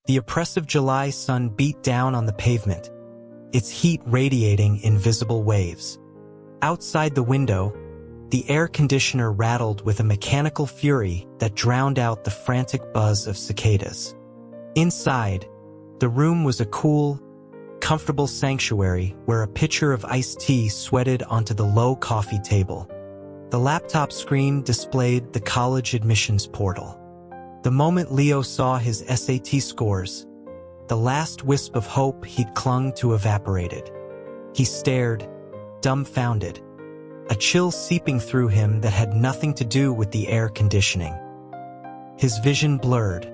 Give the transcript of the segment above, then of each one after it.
The oppressive July sun beat down on the pavement, its heat radiating in visible waves. Outside the window, the air conditioner rattled with a mechanical fury that drowned out the frantic buzz of cicadas. Inside, the room was a cool, comfortable sanctuary where a pitcher of iced tea sweated onto the low coffee table. The laptop screen displayed the college admissions portal. The moment Leo saw his SAT scores, the last wisp of hope he'd clung to evaporated. He stared, dumbfounded, a chill seeping through him that had nothing to do with the air conditioning. His vision blurred,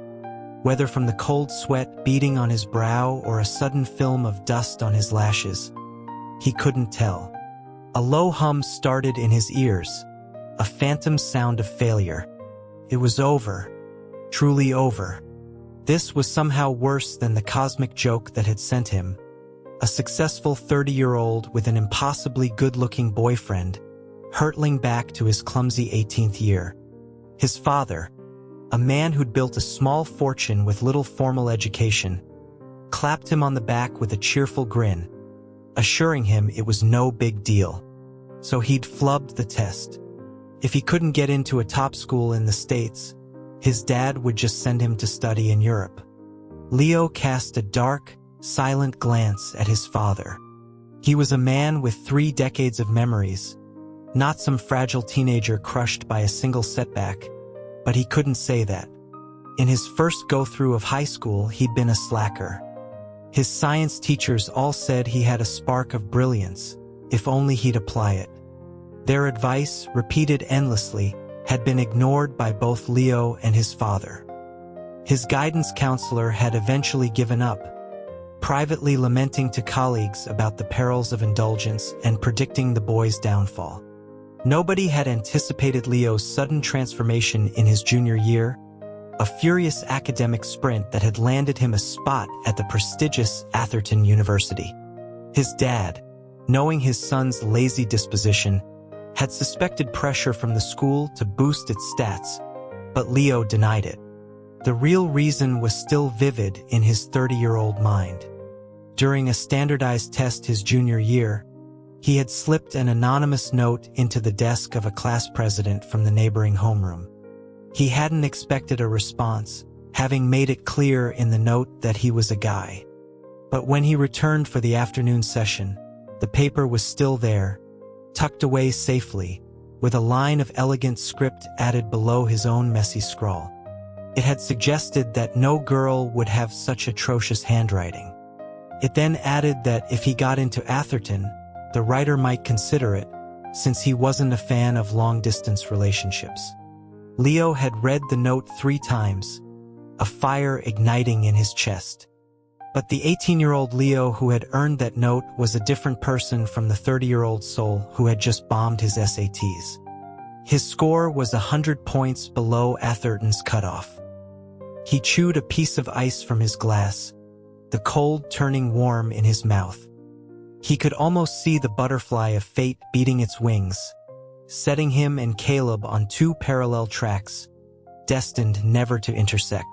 whether from the cold sweat beading on his brow or a sudden film of dust on his lashes. He couldn't tell. A low hum started in his ears, a phantom sound of failure. It was over, truly over. This was somehow worse than the cosmic joke that had sent him, a successful 30-year-old with an impossibly good-looking boyfriend, hurtling back to his clumsy 18th year. His father, a man who'd built a small fortune with little formal education, clapped him on the back with a cheerful grin, assuring him it was no big deal. So he'd flubbed the test. If he couldn't get into a top school in the States, his dad would just send him to study in Europe. Leo cast a dark, silent glance at his father. He was a man with 3 decades of memories, not some fragile teenager crushed by a single setback, but he couldn't say that. In his first go-through of high school, he'd been a slacker. His science teachers all said he had a spark of brilliance, if only he'd apply it. Their advice, repeated endlessly, had been ignored by both Leo and his father. His guidance counselor had eventually given up, privately lamenting to colleagues about the perils of indulgence and predicting the boy's downfall. Nobody had anticipated Leo's sudden transformation in his junior year, a furious academic sprint that had landed him a spot at the prestigious Atherton University. His dad, knowing his son's lazy disposition, had suspected pressure from the school to boost its stats, but Leo denied it. The real reason was still vivid in his 30-year-old mind. During a standardized test his junior year, he had slipped an anonymous note into the desk of a class president from the neighboring homeroom. He hadn't expected a response, having made it clear in the note that he was a guy. But when he returned for the afternoon session, the paper was still there, tucked away safely, with a line of elegant script added below his own messy scrawl. It had suggested that no girl would have such atrocious handwriting. It then added that if he got into Atherton, the writer might consider it, since he wasn't a fan of long-distance relationships. Leo had read the note 3 times, a fire igniting in his chest. But the 18-year-old Leo who had earned that note was a different person from the 30-year-old soul who had just bombed his SATs. His score was 100 points below Atherton's cutoff. He chewed a piece of ice from his glass, the cold turning warm in his mouth. He could almost see the butterfly of fate beating its wings, setting him and Caleb on 2 parallel tracks, destined never to intersect.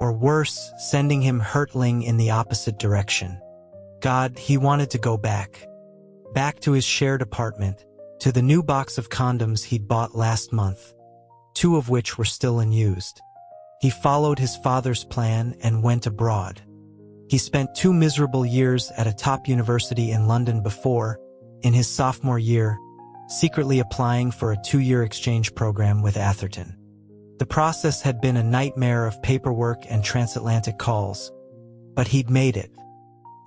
Or worse, sending him hurtling in the opposite direction. God, he wanted to go back. Back to his shared apartment, to the new box of condoms he'd bought last month, 2 of which were still unused. He followed his father's plan and went abroad. He spent 2 miserable years at a top university in London before, in his sophomore year, secretly applying for a 2-year exchange program with Atherton. The process had been a nightmare of paperwork and transatlantic calls, but he'd made it.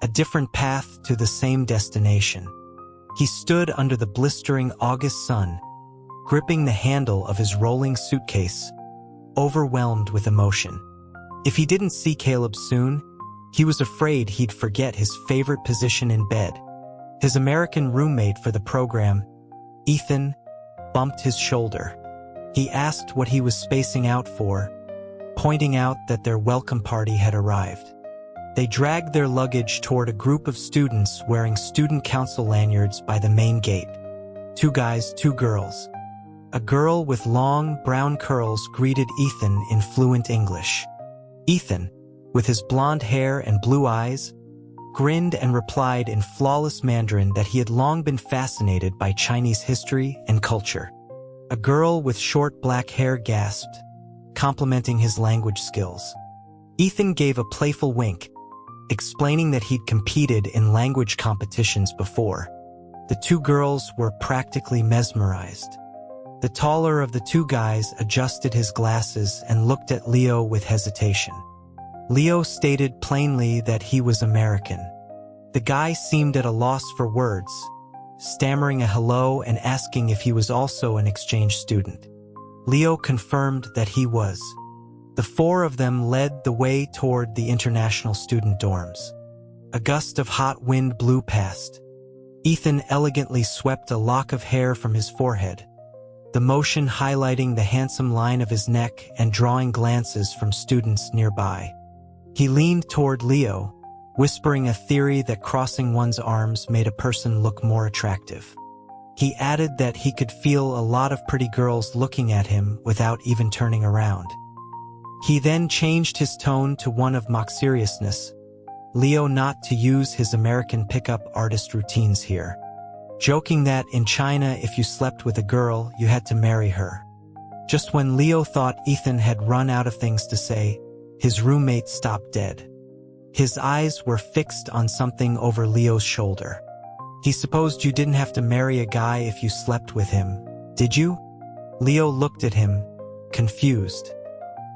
A different path to the same destination. He stood under the blistering August sun, gripping the handle of his rolling suitcase, overwhelmed with emotion. If he didn't see Caleb soon, he was afraid he'd forget his favorite position in bed. His American roommate for the program, Ethan, bumped his shoulder. He asked what he was spacing out for, pointing out that their welcome party had arrived. They dragged their luggage toward a group of students wearing student council lanyards by the main gate. 2 guys, 2 girls. A girl with long, brown curls greeted Ethan in fluent English. Ethan, with his blonde hair and blue eyes, grinned and replied in flawless Mandarin that he had long been fascinated by Chinese history and culture. A girl with short black hair gasped, complimenting his language skills. Ethan gave a playful wink, explaining that he'd competed in language competitions before. The two girls were practically mesmerized. The taller of the two guys adjusted his glasses and looked at Leo with hesitation. Leo stated plainly that he was American. The guy seemed at a loss for words, stammering a hello and asking if he was also an exchange student. Leo confirmed that he was. The four of them led the way toward the international student dorms. A gust of hot wind blew past. Ethan elegantly swept a lock of hair from his forehead, the motion highlighting the handsome line of his neck and drawing glances from students nearby. He leaned toward Leo, whispering a theory that crossing one's arms made a person look more attractive. He added that he could feel a lot of pretty girls looking at him without even turning around. He then changed his tone to one of mock seriousness, Leo not to use his American pickup artist routines here, joking that in China if you slept with a girl, you had to marry her. Just when Leo thought Ethan had run out of things to say, his roommate stopped dead. His eyes were fixed on something over Leo's shoulder. He supposed you didn't have to marry a guy if you slept with him, did you? Leo looked at him, confused.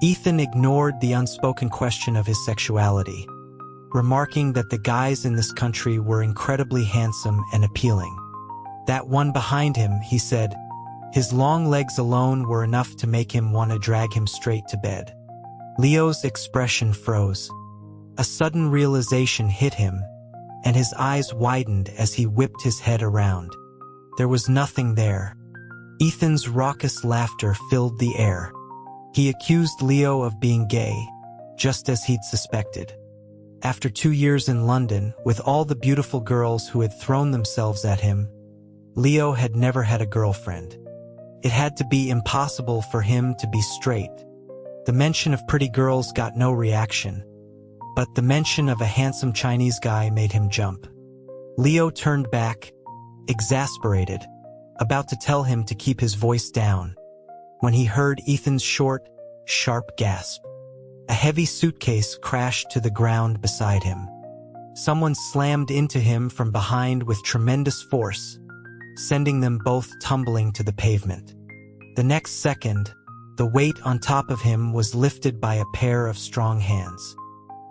Ethan ignored the unspoken question of his sexuality, remarking that the guys in this country were incredibly handsome and appealing. That one behind him, he said, his long legs alone were enough to make him want to drag him straight to bed. Leo's expression froze. A sudden realization hit him, and his eyes widened as he whipped his head around. There was nothing there. Ethan's raucous laughter filled the air. He accused Leo of being gay, just as he'd suspected. After 2 years in London, with all the beautiful girls who had thrown themselves at him, Leo had never had a girlfriend. It had to be impossible for him to be straight. The mention of pretty girls got no reaction, but the mention of a handsome Chinese guy made him jump. Leo turned back, exasperated, about to tell him to keep his voice down, when he heard Ethan's short, sharp gasp. A heavy suitcase crashed to the ground beside him. Someone slammed into him from behind with tremendous force, sending them both tumbling to the pavement. The next second, the weight on top of him was lifted by a pair of strong hands.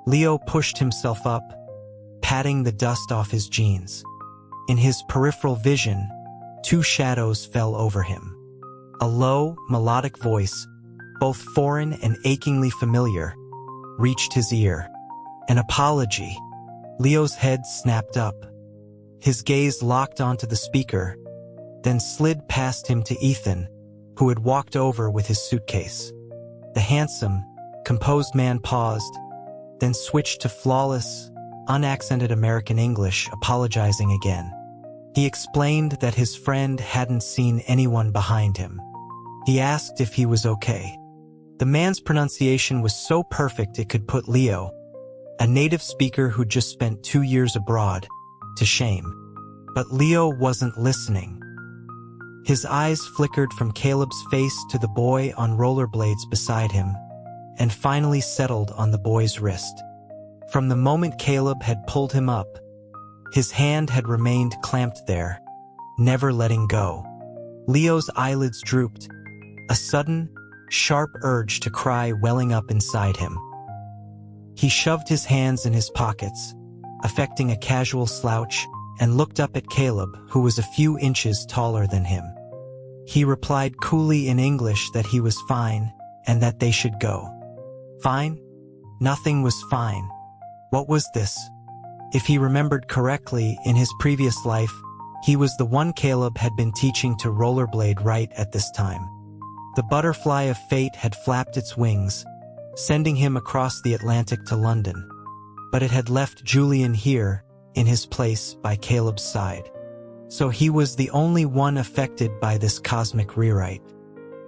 Leo pushed himself up, patting the dust off his jeans. In his peripheral vision, 2 shadows fell over him. A low, melodic voice, both foreign and achingly familiar, reached his ear. An apology. Leo's head snapped up. His gaze locked onto the speaker, then slid past him to Ethan, who had walked over with his suitcase. The handsome, composed man paused, then switched to flawless, unaccented American English, apologizing again. He explained that his friend hadn't seen anyone behind him. He asked if he was okay. The man's pronunciation was so perfect it could put Leo, a native speaker who just spent 2 years abroad, to shame. But Leo wasn't listening. His eyes flickered from Caleb's face to the boy on rollerblades beside him, and finally settled on the boy's wrist. From the moment Caleb had pulled him up, his hand had remained clamped there, never letting go. Leo's eyelids drooped, a sudden, sharp urge to cry welling up inside him. He shoved his hands in his pockets, affecting a casual slouch, and looked up at Caleb, who was a few inches taller than him. He replied coolly in English that he was fine, and that they should go. Fine? Nothing was fine. What was this? If he remembered correctly, in his previous life, he was the one Caleb had been teaching to rollerblade right at this time. The butterfly of fate had flapped its wings, sending him across the Atlantic to London. But it had left Julian here, in his place by Caleb's side. So he was the only one affected by this cosmic rewrite.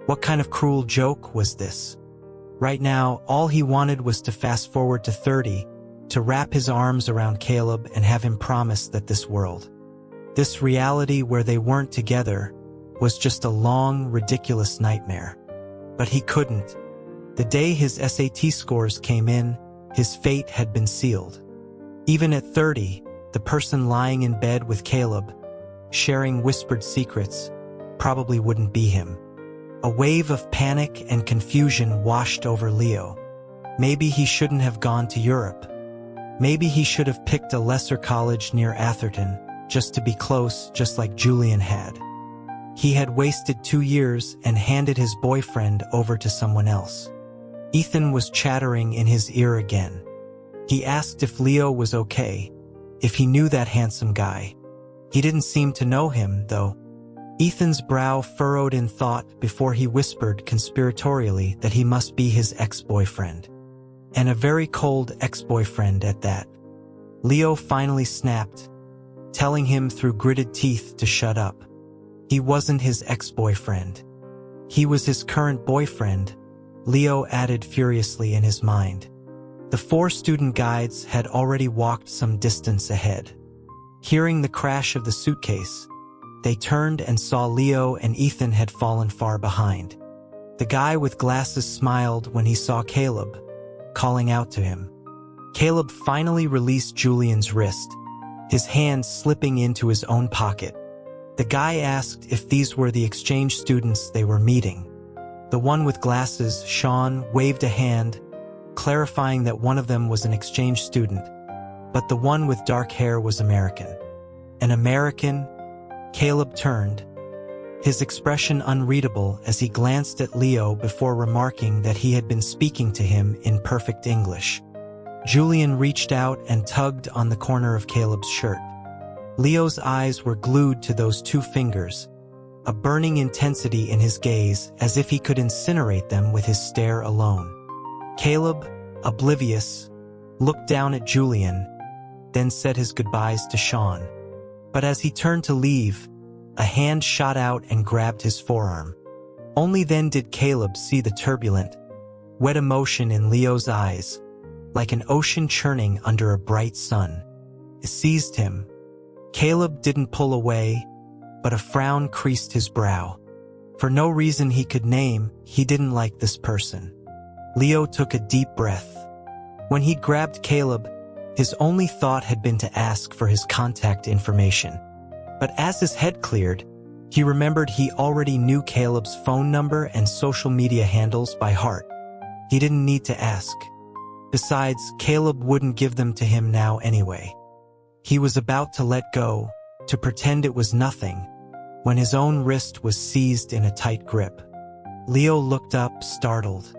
What kind of cruel joke was this? Right now, all he wanted was to fast forward to 30, to wrap his arms around Caleb and have him promise that this world, this reality where they weren't together, was just a long, ridiculous nightmare. But he couldn't. The day his SAT scores came in, his fate had been sealed. Even at 30, the person lying in bed with Caleb, sharing whispered secrets, probably wouldn't be him. A wave of panic and confusion washed over Leo. Maybe he shouldn't have gone to Europe. Maybe he should have picked a lesser college near Atherton, just to be close, just like Julian had. He had wasted 2 years and handed his boyfriend over to someone else. Ethan was chattering in his ear again. He asked if Leo was okay, if he knew that handsome guy. He didn't seem to know him, though. Ethan's brow furrowed in thought before he whispered conspiratorially that he must be his ex-boyfriend. And a very cold ex-boyfriend at that. Leo finally snapped, telling him through gritted teeth to shut up. He wasn't his ex-boyfriend. He was his current boyfriend, Leo added furiously in his mind. The 4 student guides had already walked some distance ahead. Hearing the crash of the suitcase, they turned and saw Leo and Ethan had fallen far behind. The guy with glasses smiled when he saw Caleb, calling out to him. Caleb finally released Julian's wrist, his hand slipping into his own pocket. The guy asked if these were the exchange students they were meeting. The one with glasses, Sean, waved a hand, clarifying that one of them was an exchange student, but the one with dark hair was American. An American? Caleb turned, his expression unreadable as he glanced at Leo before remarking that he had been speaking to him in perfect English. Julian reached out and tugged on the corner of Caleb's shirt. Leo's eyes were glued to those 2 fingers, a burning intensity in his gaze as if he could incinerate them with his stare alone. Caleb, oblivious, looked down at Julian, then said his goodbyes to Sean. But as he turned to leave, a hand shot out and grabbed his forearm. Only then did Caleb see the turbulent, wet emotion in Leo's eyes, like an ocean churning under a bright sun. It seized him. Caleb didn't pull away, but a frown creased his brow. For no reason he could name, he didn't like this person. Leo took a deep breath. When he'd grabbed Caleb, his only thought had been to ask for his contact information. But as his head cleared, he remembered he already knew Caleb's phone number and social media handles by heart. He didn't need to ask. Besides, Caleb wouldn't give them to him now anyway. He was about to let go, to pretend it was nothing, when his own wrist was seized in a tight grip. Leo looked up, startled.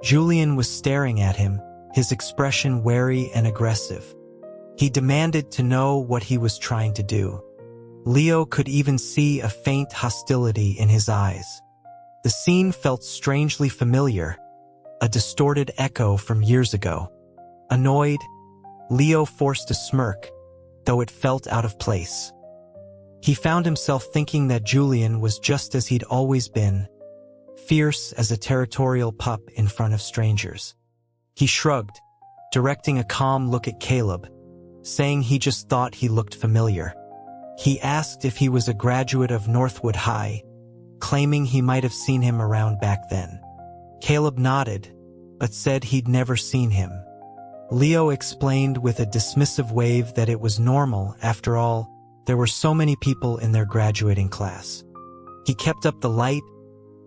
Julian was staring at him, his expression wary and aggressive. He demanded to know what he was trying to do. Leo could even see a faint hostility in his eyes. The scene felt strangely familiar, a distorted echo from years ago. Annoyed, Leo forced a smirk, though it felt out of place. He found himself thinking that Julian was just as he'd always been, fierce as a territorial pup in front of strangers. He shrugged, directing a calm look at Caleb, saying he just thought he looked familiar. He asked if he was a graduate of Northwood High, claiming he might have seen him around back then. Caleb nodded, but said he'd never seen him. Leo explained with a dismissive wave that it was normal. After all, there were so many people in their graduating class. He kept up the light,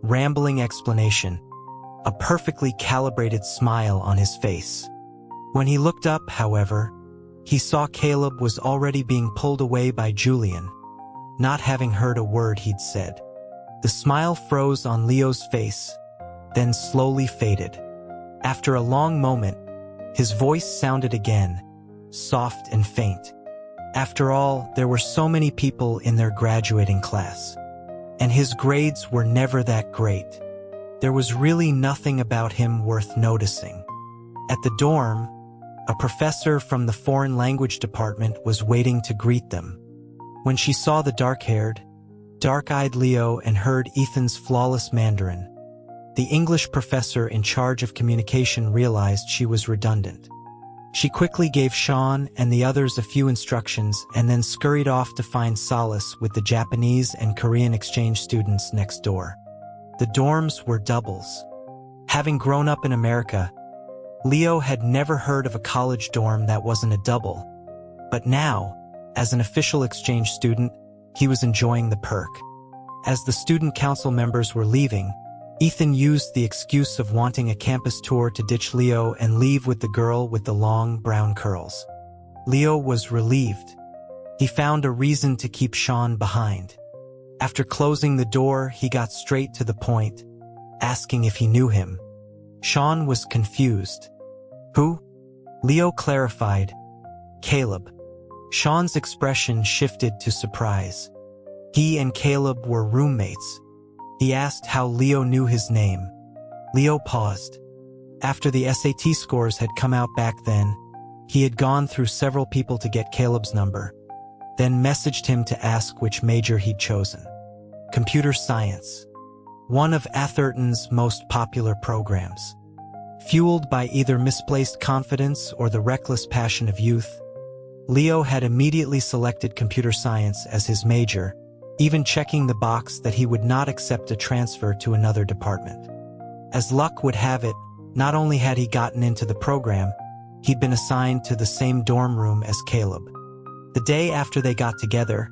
rambling explanation, a perfectly calibrated smile on his face. When he looked up, however, he saw Caleb was already being pulled away by Julian, not having heard a word he'd said. The smile froze on Leo's face, then slowly faded. After a long moment, his voice sounded again, soft and faint. After all, there were so many people in their graduating class, and his grades were never that great. There was really nothing about him worth noticing. At the dorm, a professor from the foreign language department was waiting to greet them. When she saw the dark-haired, dark-eyed Leo and heard Ethan's flawless Mandarin, the English professor in charge of communication realized she was redundant. She quickly gave Sean and the others a few instructions and then scurried off to find solace with the Japanese and Korean exchange students next door. The dorms were doubles. Having grown up in America, Leo had never heard of a college dorm that wasn't a double. But now, as an official exchange student, he was enjoying the perk. As the student council members were leaving, Ethan used the excuse of wanting a campus tour to ditch Leo and leave with the girl with the long brown curls. Leo was relieved. He found a reason to keep Sean behind. After closing the door, he got straight to the point, asking if he knew him. Sean was confused. Who? Leo clarified. Caleb. Sean's expression shifted to surprise. He and Caleb were roommates. He asked how Leo knew his name. Leo paused. After the SAT scores had come out back then, he had gone through several people to get Caleb's number, then messaged him to ask which major he'd chosen. Computer science. One of Atherton's most popular programs. Fueled by either misplaced confidence or the reckless passion of youth, Leo had immediately selected computer science as his major, even checking the box that he would not accept a transfer to another department. As luck would have it, not only had he gotten into the program, he'd been assigned to the same dorm room as Caleb. The day after they got together,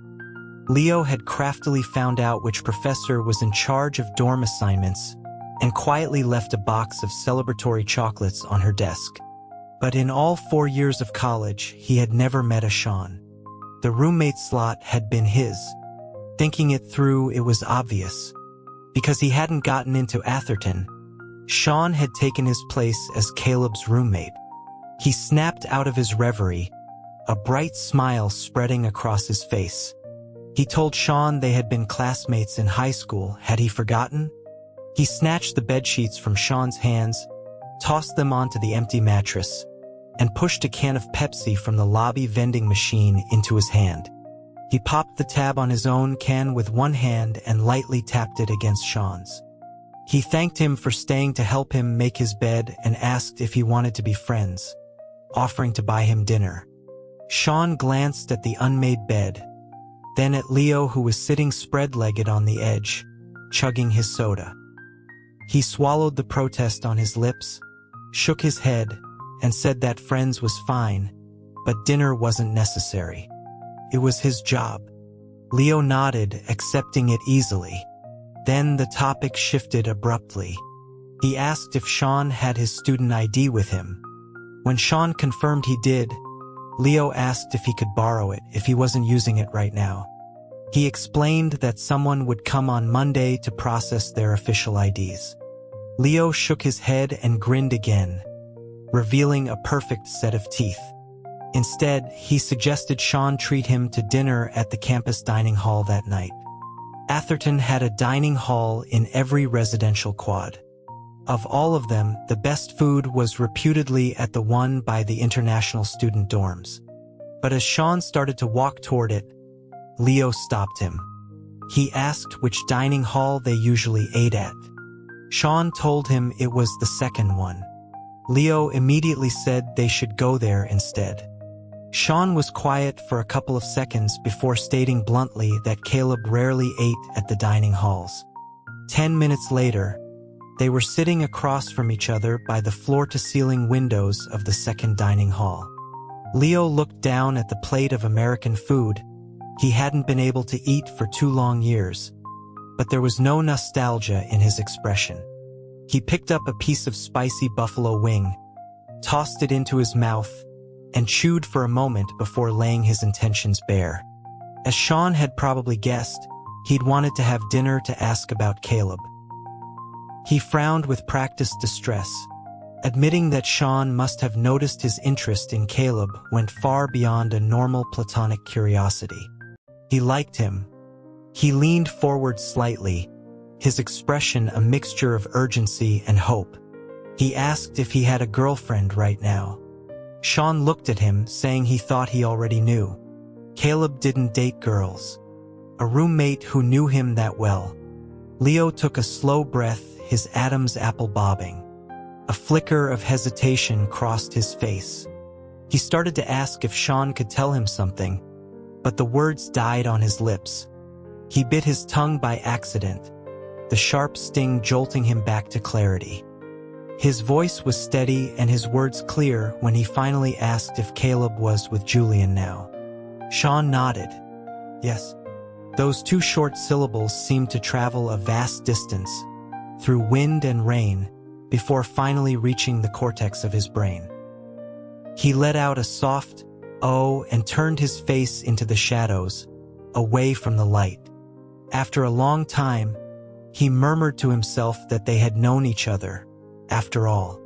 Leo had craftily found out which professor was in charge of dorm assignments and quietly left a box of celebratory chocolates on her desk. But in all 4 years of college, he had never met a Sean. The roommate slot had been his. Thinking it through, it was obvious. Because he hadn't gotten into Atherton, Sean had taken his place as Caleb's roommate. He snapped out of his reverie, a bright smile spreading across his face. He told Sean they had been classmates in high school. Had he forgotten? He snatched the bedsheets from Sean's hands, tossed them onto the empty mattress, and pushed a can of Pepsi from the lobby vending machine into his hand. He popped the tab on his own can with one hand and lightly tapped it against Sean's. He thanked him for staying to help him make his bed and asked if he wanted to be friends, offering to buy him dinner. Sean glanced at the unmade bed, then at Leo, who was sitting spread-legged on the edge, chugging his soda. He swallowed the protest on his lips, shook his head, and said that friends was fine, but dinner wasn't necessary. It was his job. Leo nodded, accepting it easily. Then the topic shifted abruptly. He asked if Sean had his student ID with him. When Sean confirmed he did, Leo asked if he could borrow it if he wasn't using it right now. He explained that someone would come on Monday to process their official IDs. Leo shook his head and grinned again, revealing a perfect set of teeth. Instead, he suggested Sean treat him to dinner at the campus dining hall that night. Atherton had a dining hall in every residential quad. Of all of them, the best food was reputedly at the one by the international student dorms. But as Sean started to walk toward it, Leo stopped him. He asked which dining hall they usually ate at. Sean told him it was the second one. Leo immediately said they should go there instead. Sean was quiet for a couple of seconds before stating bluntly that Caleb rarely ate at the dining halls. 10 minutes later, they were sitting across from each other by the floor-to-ceiling windows of the second dining hall. Leo looked down at the plate of American food he hadn't been able to eat for 2 long years, but there was no nostalgia in his expression. He picked up a piece of spicy buffalo wing, tossed it into his mouth, and chewed for a moment before laying his intentions bare. As Sean had probably guessed, he'd wanted to have dinner to ask about Caleb. He frowned with practiced distress, admitting that Sean must have noticed his interest in Caleb went far beyond a normal platonic curiosity. He liked him. He leaned forward slightly, his expression a mixture of urgency and hope. He asked if he had a girlfriend right now. Sean looked at him, saying he thought he already knew. Caleb didn't date girls. A roommate who knew him that well. Leo took a slow breath, his Adam's apple bobbing. A flicker of hesitation crossed his face. He started to ask if Sean could tell him something, but the words died on his lips. He bit his tongue by accident, the sharp sting jolting him back to clarity. His voice was steady and his words clear when he finally asked if Caleb was with Julian now. Sean nodded. Yes. Those two short syllables seemed to travel a vast distance, through wind and rain, before finally reaching the cortex of his brain. He let out a soft "oh" and turned his face into the shadows, away from the light. After a long time, he murmured to himself that they had known each other, after all.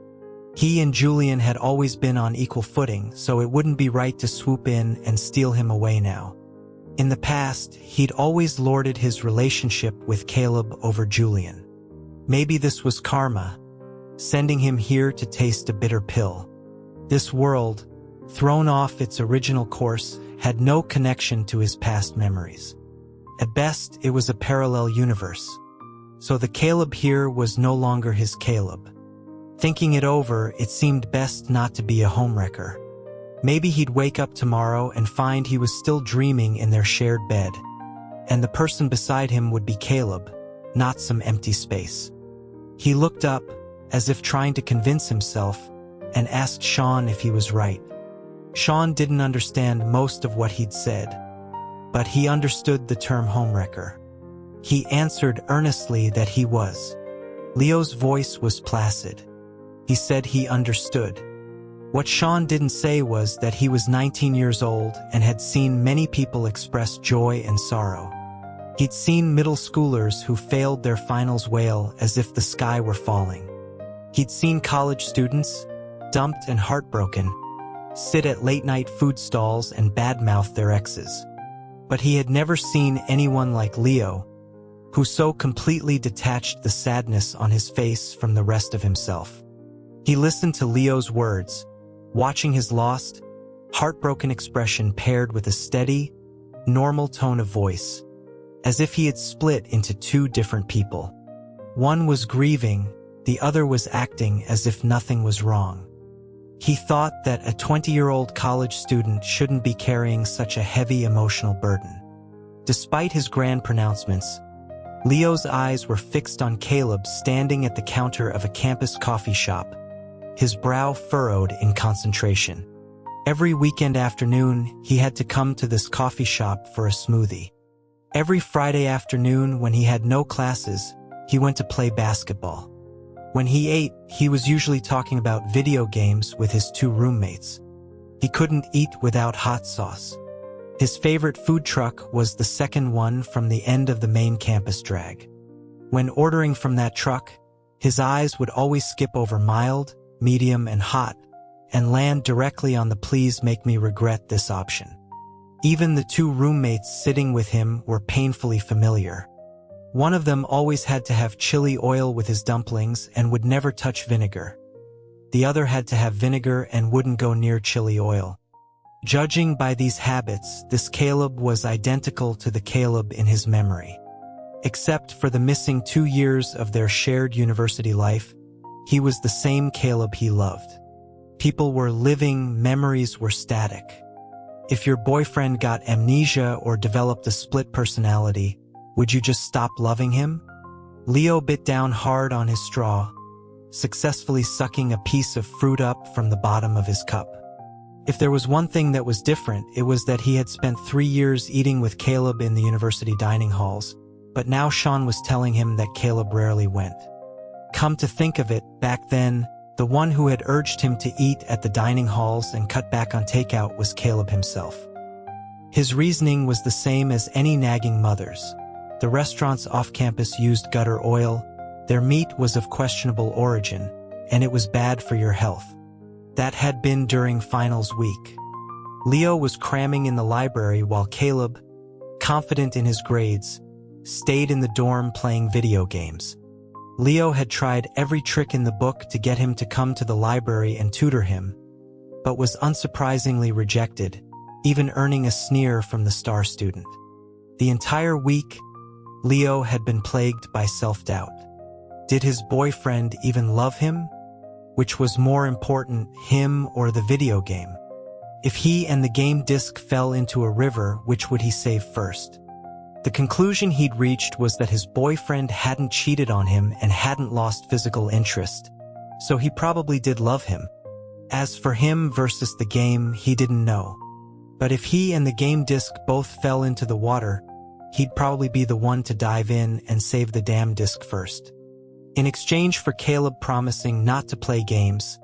He and Julian had always been on equal footing, so it wouldn't be right to swoop in and steal him away now. In the past, he'd always lorded his relationship with Caleb over Julian. Maybe this was karma, sending him here to taste a bitter pill. This world, thrown off its original course, had no connection to his past memories. At best, it was a parallel universe. So the Caleb here was no longer his Caleb. Thinking it over, it seemed best not to be a homewrecker. Maybe he'd wake up tomorrow and find he was still dreaming in their shared bed, and the person beside him would be Caleb, not some empty space. He looked up, as if trying to convince himself, and asked Sean if he was right. Sean didn't understand most of what he'd said, but he understood the term homewrecker. He answered earnestly that he was. Leo's voice was placid. He said he understood. What Sean didn't say was that he was 19 years old and had seen many people express joy and sorrow. He'd seen middle schoolers who failed their finals wail as if the sky were falling. He'd seen college students, dumped and heartbroken, sit at late-night food stalls and badmouth their exes. But he had never seen anyone like Leo, who so completely detached the sadness on his face from the rest of himself. He listened to Leo's words, watching his lost, heartbroken expression paired with a steady, normal tone of voice, as if he had split into two different people. One was grieving, the other was acting as if nothing was wrong. He thought that a 20-year-old college student shouldn't be carrying such a heavy emotional burden. Despite his grand pronouncements, Leo's eyes were fixed on Caleb standing at the counter of a campus coffee shop, his brow furrowed in concentration. Every weekend afternoon, he had to come to this coffee shop for a smoothie. Every Friday afternoon, when he had no classes, he went to play basketball. When he ate, he was usually talking about video games with his two roommates. He couldn't eat without hot sauce. His favorite food truck was the second one from the end of the main campus drag. When ordering from that truck, his eyes would always skip over mild, medium, and hot, and land directly on the "please make me regret this" option. Even the two roommates sitting with him were painfully familiar. One of them always had to have chili oil with his dumplings and would never touch vinegar. The other had to have vinegar and wouldn't go near chili oil. Judging by these habits, this Caleb was identical to the Caleb in his memory. Except for the missing 2 years of their shared university life, he was the same Caleb he loved. People were living, memories were static. If your boyfriend got amnesia or developed a split personality, would you just stop loving him? Leo bit down hard on his straw, successfully sucking a piece of fruit up from the bottom of his cup. If there was one thing that was different, it was that he had spent 3 years eating with Caleb in the university dining halls, but now Sean was telling him that Caleb rarely went. Come to think of it, back then, the one who had urged him to eat at the dining halls and cut back on takeout was Caleb himself. His reasoning was the same as any nagging mother's. The restaurants off-campus used gutter oil, their meat was of questionable origin, and it was bad for your health. That had been during finals week. Leo was cramming in the library while Caleb, confident in his grades, stayed in the dorm playing video games. Leo had tried every trick in the book to get him to come to the library and tutor him, but was unsurprisingly rejected, even earning a sneer from the star student. The entire week, Leo had been plagued by self-doubt. Did his boyfriend even love him? Which was more important, him or the video game? If he and the game disc fell into a river, which would he save first? The conclusion he'd reached was that his boyfriend hadn't cheated on him and hadn't lost physical interest, so he probably did love him. As for him versus the game, he didn't know. But if he and the game disc both fell into the water, he'd probably be the one to dive in and save the damn disc first. In exchange for Caleb promising not to play games,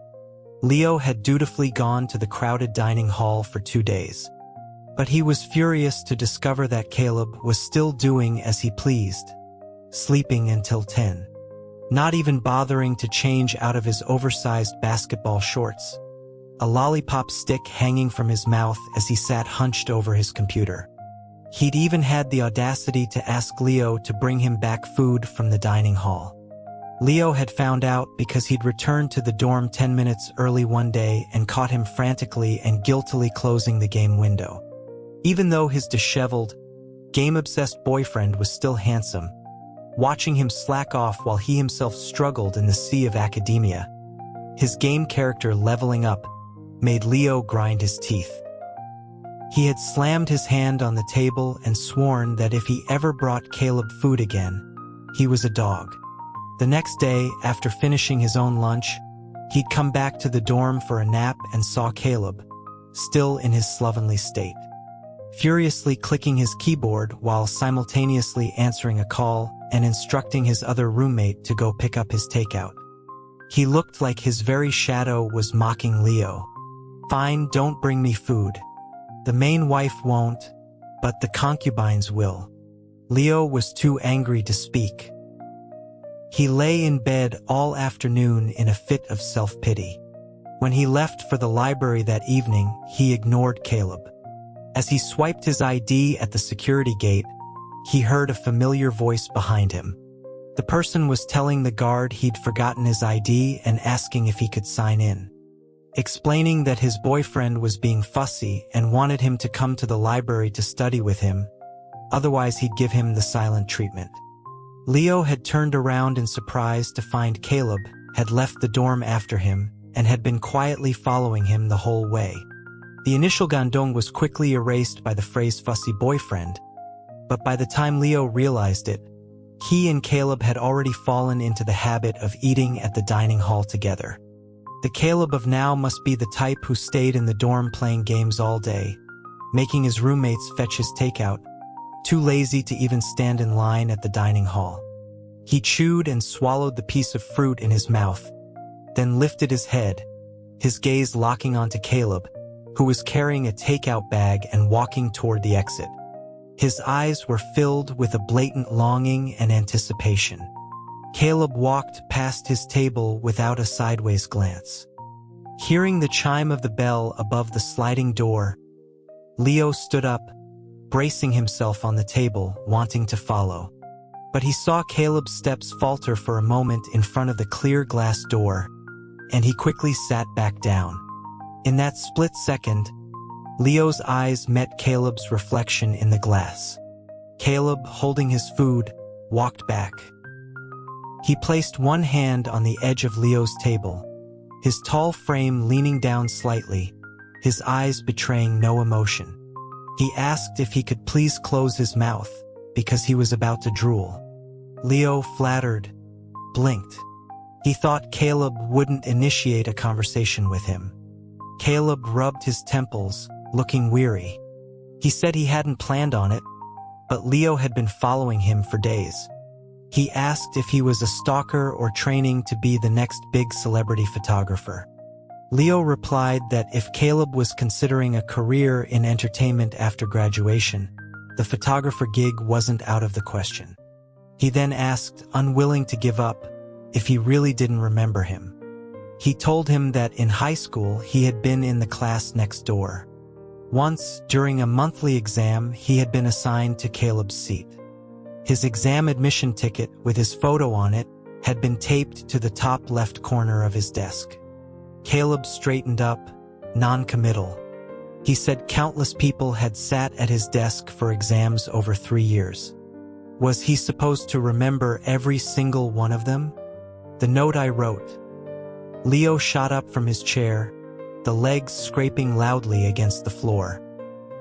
Leo had dutifully gone to the crowded dining hall for 2 days. But he was furious to discover that Caleb was still doing as he pleased, sleeping until 10. Not even bothering to change out of his oversized basketball shorts, a lollipop stick hanging from his mouth as he sat hunched over his computer. He'd even had the audacity to ask Leo to bring him back food from the dining hall. Leo had found out because he'd returned to the dorm 10 minutes early one day and caught him frantically and guiltily closing the game window. Even though his disheveled, game-obsessed boyfriend was still handsome, watching him slack off while he himself struggled in the sea of academia, his game character leveling up, made Leo grind his teeth. He had slammed his hand on the table and sworn that if he ever brought Caleb food again, he was a dog. The next day, after finishing his own lunch, he'd come back to the dorm for a nap and saw Caleb, still in his slovenly state, furiously clicking his keyboard while simultaneously answering a call and instructing his other roommate to go pick up his takeout. He looked like his very shadow was mocking Leo. "Fine, don't bring me food. The main wife won't, but the concubines will." Leo was too angry to speak. He lay in bed all afternoon in a fit of self-pity. When he left for the library that evening, he ignored Caleb. As he swiped his ID at the security gate, he heard a familiar voice behind him. The person was telling the guard he'd forgotten his ID and asking if he could sign in, explaining that his boyfriend was being fussy and wanted him to come to the library to study with him, otherwise he'd give him the silent treatment. Leo had turned around in surprise to find Caleb had left the dorm after him and had been quietly following him the whole way. The initial gandong was quickly erased by the phrase fussy boyfriend, but by the time Leo realized it, he and Caleb had already fallen into the habit of eating at the dining hall together. The Caleb of now must be the type who stayed in the dorm playing games all day, making his roommates fetch his takeout, too lazy to even stand in line at the dining hall. He chewed and swallowed the piece of fruit in his mouth, then lifted his head, his gaze locking onto Caleb, who was carrying a takeout bag and walking toward the exit. His eyes were filled with a blatant longing and anticipation. Caleb walked past his table without a sideways glance. Hearing the chime of the bell above the sliding door, Leo stood up, bracing himself on the table, wanting to follow. But he saw Caleb's steps falter for a moment in front of the clear glass door, and he quickly sat back down. In that split second, Leo's eyes met Caleb's reflection in the glass. Caleb, holding his food, walked back. He placed one hand on the edge of Leo's table, his tall frame leaning down slightly, his eyes betraying no emotion. He asked if he could please close his mouth, because he was about to drool. Leo, flattered, blinked. He thought Caleb wouldn't initiate a conversation with him. Caleb rubbed his temples, looking weary. He said he hadn't planned on it, but Leo had been following him for days. He asked if he was a stalker or training to be the next big celebrity photographer. Leo replied that if Caleb was considering a career in entertainment after graduation, the photographer gig wasn't out of the question. He then asked, unwilling to give up, if he really didn't remember him. He told him that in high school he had been in the class next door. Once, during a monthly exam, he had been assigned to Caleb's seat. His exam admission ticket, with his photo on it, had been taped to the top left corner of his desk. Caleb straightened up, non-committal. He said countless people had sat at his desk for exams over 3 years. Was he supposed to remember every single one of them? The note I wrote. Leo shot up from his chair, the legs scraping loudly against the floor.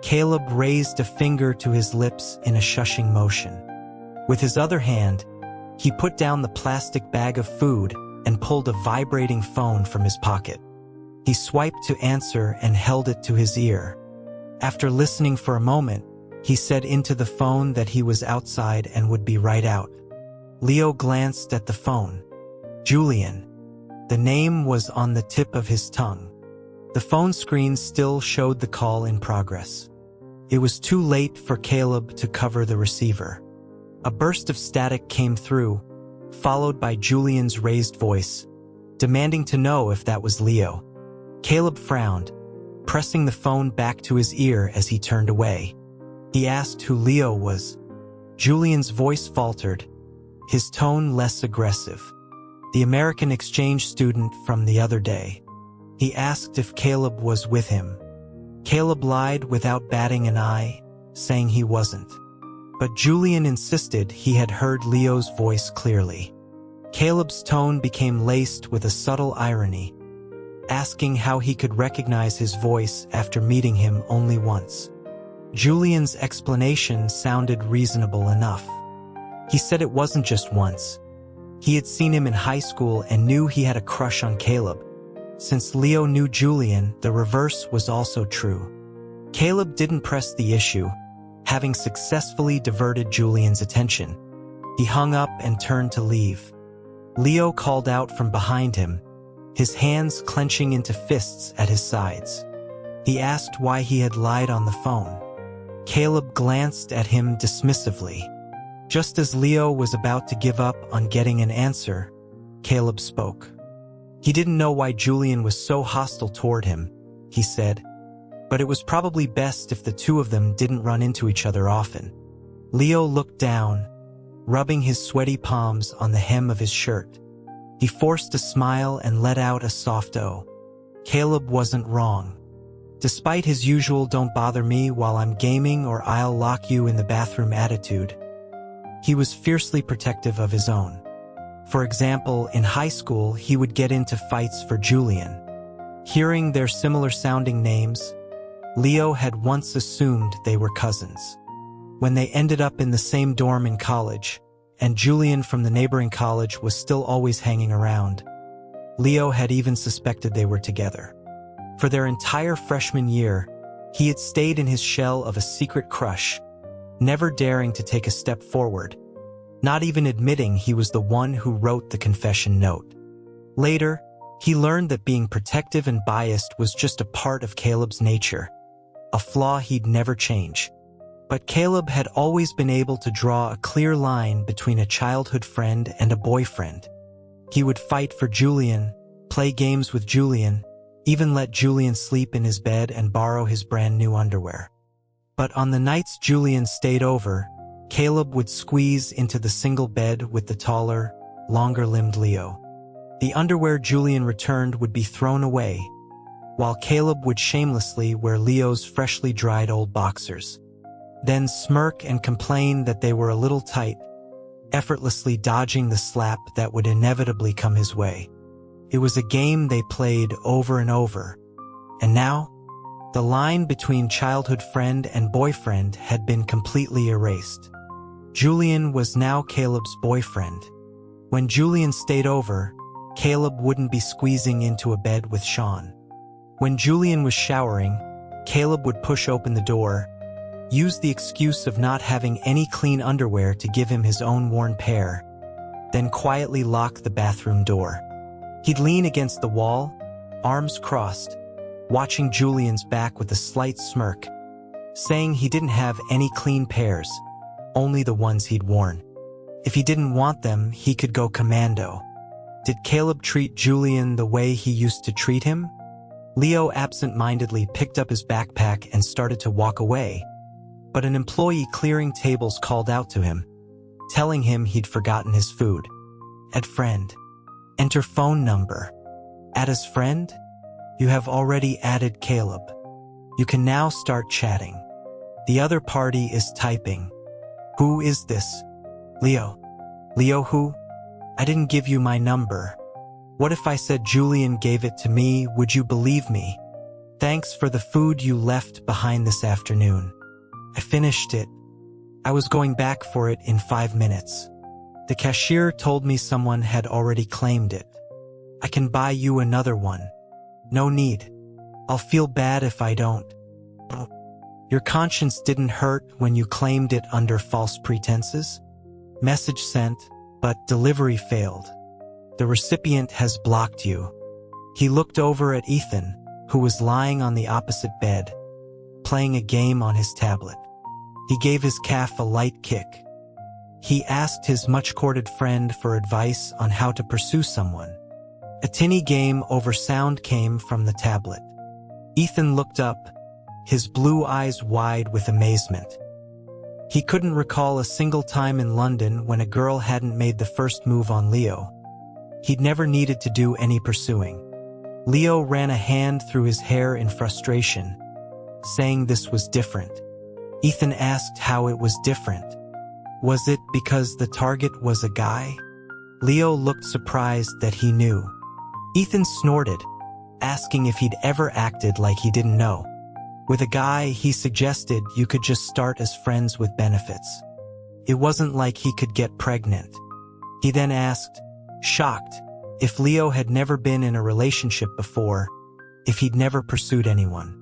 Caleb raised a finger to his lips in a shushing motion. With his other hand, he put down the plastic bag of food and pulled a vibrating phone from his pocket. He swiped to answer and held it to his ear. After listening for a moment, he said into the phone that he was outside and would be right out. Leo glanced at the phone. Julian. The name was on the tip of his tongue. The phone screen still showed the call in progress. It was too late for Caleb to cover the receiver. A burst of static came through, followed by Julian's raised voice, demanding to know if that was Leo. Caleb frowned, pressing the phone back to his ear as he turned away. He asked who Leo was. Julian's voice faltered, his tone less aggressive. The American exchange student from the other day. He asked if Caleb was with him. Caleb lied without batting an eye, saying he wasn't. But Julian insisted he had heard Leo's voice clearly. Caleb's tone became laced with a subtle irony, asking how he could recognize his voice after meeting him only once. Julian's explanation sounded reasonable enough. He said it wasn't just once. He had seen him in high school and knew he had a crush on Caleb. Since Leo knew Julian, the reverse was also true. Caleb didn't press the issue, having successfully diverted Julian's attention. He hung up and turned to leave. Leo called out from behind him, his hands clenching into fists at his sides. He asked why he had lied on the phone. Caleb glanced at him dismissively. Just as Leo was about to give up on getting an answer, Caleb spoke. He didn't know why Julian was so hostile toward him, he said, but it was probably best if the two of them didn't run into each other often. Leo looked down, rubbing his sweaty palms on the hem of his shirt. He forced a smile and let out a soft "oh." Caleb wasn't wrong. Despite his usual "don't bother me while I'm gaming or I'll lock you in the bathroom" attitude, he was fiercely protective of his own. For example, in high school, he would get into fights for Julian. Hearing their similar-sounding names, Leo had once assumed they were cousins. When they ended up in the same dorm in college, and Julian from the neighboring college was still always hanging around, Leo had even suspected they were together. For their entire freshman year, he had stayed in his shell of a secret crush, never daring to take a step forward, not even admitting he was the one who wrote the confession note. Later, he learned that being protective and biased was just a part of Caleb's nature, a flaw he'd never change. But Caleb had always been able to draw a clear line between a childhood friend and a boyfriend. He would fight for Julian, play games with Julian, even let Julian sleep in his bed and borrow his brand new underwear. But on the nights Julian stayed over, Caleb would squeeze into the single bed with the taller, longer-limbed Leo. The underwear Julian returned would be thrown away, while Caleb would shamelessly wear Leo's freshly dried old boxers, then smirk and complain that they were a little tight, effortlessly dodging the slap that would inevitably come his way. It was a game they played over and over, and now, the line between childhood friend and boyfriend had been completely erased. Julian was now Caleb's boyfriend. When Julian stayed over, Caleb wouldn't be squeezing into a bed with Sean. When Julian was showering, Caleb would push open the door, use the excuse of not having any clean underwear to give him his own worn pair, then quietly lock the bathroom door. He'd lean against the wall, arms crossed, watching Julian's back with a slight smirk, saying he didn't have any clean pairs, only the ones he'd worn. If he didn't want them, he could go commando. Did Caleb treat Julian the way he used to treat him? Leo absent-mindedly picked up his backpack and started to walk away, but an employee clearing tables called out to him, telling him he'd forgotten his food. Add friend. Enter phone number. Add as friend? You have already added Caleb. You can now start chatting. The other party is typing. Who is this? Leo. Leo who? I didn't give you my number. What if I said Julian gave it to me? Would you believe me? Thanks for the food you left behind this afternoon. I finished it. I was going back for it in 5 minutes. The cashier told me someone had already claimed it. I can buy you another one. No need. I'll feel bad if I don't. Your conscience didn't hurt when you claimed it under false pretenses? Message sent, but delivery failed. The recipient has blocked you. He looked over at Ethan, who was lying on the opposite bed, playing a game on his tablet. He gave his calf a light kick. He asked his much-courted friend for advice on how to pursue someone. A tinny game over sound came from the tablet. Ethan looked up, his blue eyes wide with amazement. He couldn't recall a single time in London when a girl hadn't made the first move on Leo. He'd never needed to do any pursuing. Leo ran a hand through his hair in frustration, saying this was different. Ethan asked how it was different. Was it because the target was a guy? Leo looked surprised that he knew. Ethan snorted, asking if he'd ever acted like he didn't know. With a guy, he suggested you could just start as friends with benefits. It wasn't like he could get pregnant. He then asked, shocked, if Leo had never been in a relationship before, if he'd never pursued anyone.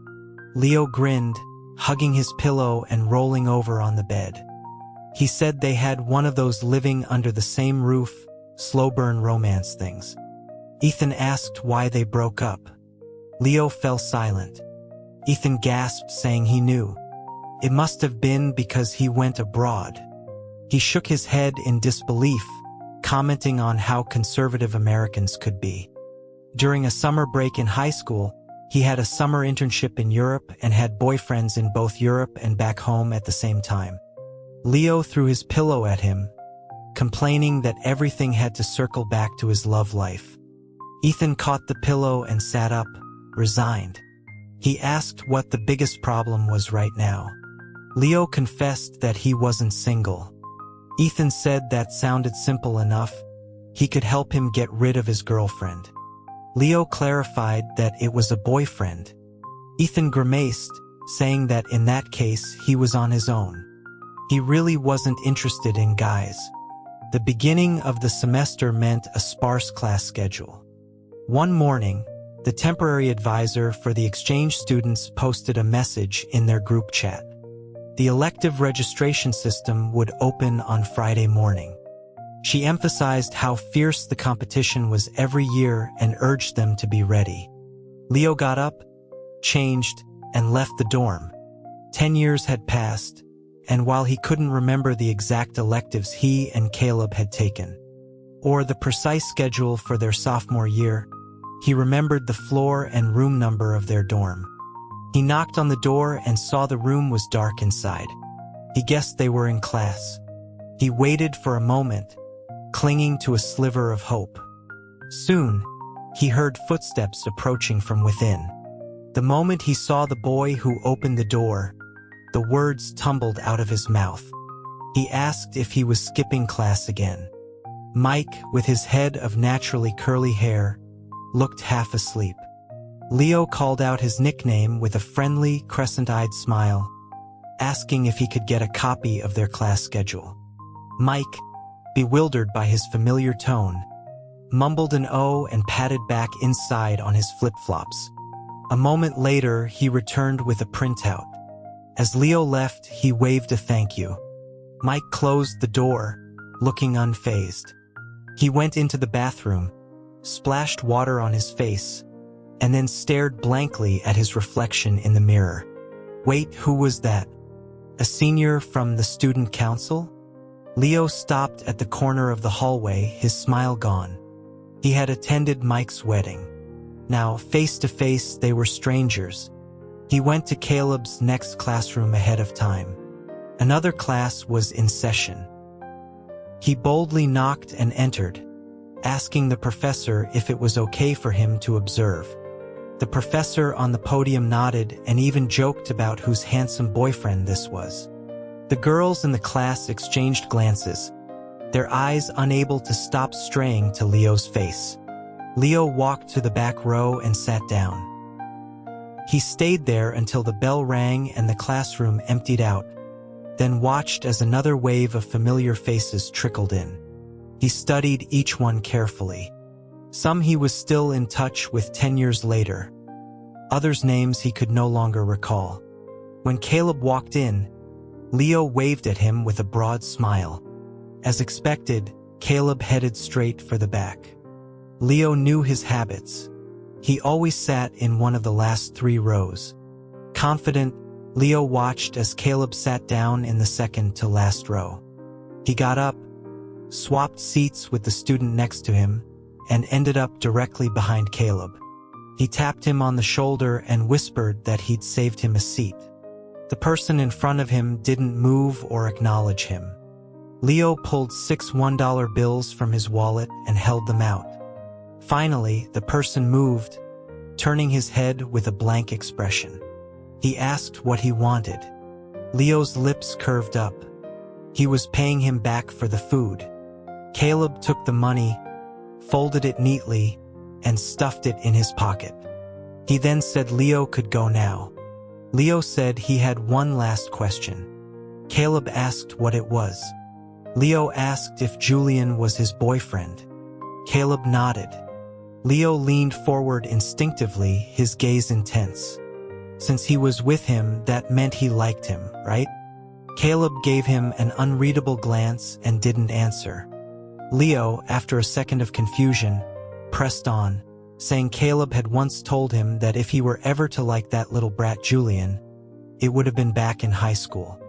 Leo grinned, hugging his pillow and rolling over on the bed. He said they had one of those living under the same roof, slow-burn romance things. Ethan asked why they broke up. Leo fell silent. Ethan gasped, saying he knew. It must have been because he went abroad. He shook his head in disbelief, commenting on how conservative Americans could be. During a summer break in high school, he had a summer internship in Europe and had boyfriends in both Europe and back home at the same time. Leo threw his pillow at him, complaining that everything had to circle back to his love life. Ethan caught the pillow and sat up, resigned. He asked what the biggest problem was right now. Leo confessed that he wasn't single. Ethan said that sounded simple enough. He could help him get rid of his girlfriend. Leo clarified that it was a boyfriend. Ethan grimaced, saying that in that case he was on his own. He really wasn't interested in guys. The beginning of the semester meant a sparse class schedule. One morning, the temporary advisor for the exchange students posted a message in their group chat. The elective registration system would open on Friday morning. She emphasized how fierce the competition was every year and urged them to be ready. Leo got up, changed, and left the dorm. 10 years had passed, and while he couldn't remember the exact electives he and Caleb had taken, or the precise schedule for their sophomore year, he remembered the floor and room number of their dorm. He knocked on the door and saw the room was dark inside. He guessed they were in class. He waited for a moment, clinging to a sliver of hope. Soon, he heard footsteps approaching from within. The moment he saw the boy who opened the door, the words tumbled out of his mouth. He asked if he was skipping class again. Mike, with his head of naturally curly hair, looked half asleep. Leo called out his nickname with a friendly, crescent-eyed smile, asking if he could get a copy of their class schedule. Mike, bewildered by his familiar tone, mumbled an "oh" and padded back inside on his flip-flops. A moment later, he returned with a printout. As Leo left, he waved a thank you. Mike closed the door, looking unfazed. He went into the bathroom, splashed water on his face, and then stared blankly at his reflection in the mirror. Wait, who was that? A senior from the student council? Leo stopped at the corner of the hallway, his smile gone. He had attended Mike's wedding. Now, face to face, they were strangers. He went to Caleb's next classroom ahead of time. Another class was in session. He boldly knocked and entered, asking the professor if it was okay for him to observe. The professor on the podium nodded and even joked about whose handsome boyfriend this was. The girls in the class exchanged glances, their eyes unable to stop straying to Leo's face. Leo walked to the back row and sat down. He stayed there until the bell rang and the classroom emptied out, then watched as another wave of familiar faces trickled in. He studied each one carefully. Some he was still in touch with 10 years later. Others' names he could no longer recall. When Caleb walked in, Leo waved at him with a broad smile. As expected, Caleb headed straight for the back. Leo knew his habits. He always sat in one of the last 3 rows. Confident, Leo watched as Caleb sat down in the second to last row. He got up, swapped seats with the student next to him, and ended up directly behind Caleb. He tapped him on the shoulder and whispered that he'd saved him a seat. The person in front of him didn't move or acknowledge him. Leo pulled 6 $1 bills from his wallet and held them out. Finally, the person moved, turning his head with a blank expression. He asked what he wanted. Leo's lips curved up. He was paying him back for the food. Caleb took the money, folded it neatly, and stuffed it in his pocket. He then said Leo could go now. Leo said he had one last question. Caleb asked what it was. Leo asked if Julian was his boyfriend. Caleb nodded. Leo leaned forward instinctively, his gaze intense. Since he was with him, that meant he liked him, right? Caleb gave him an unreadable glance and didn't answer. Leo, after a second of confusion, pressed on, saying Caleb had once told him that if he were ever to like that little brat Julian, it would have been back in high school.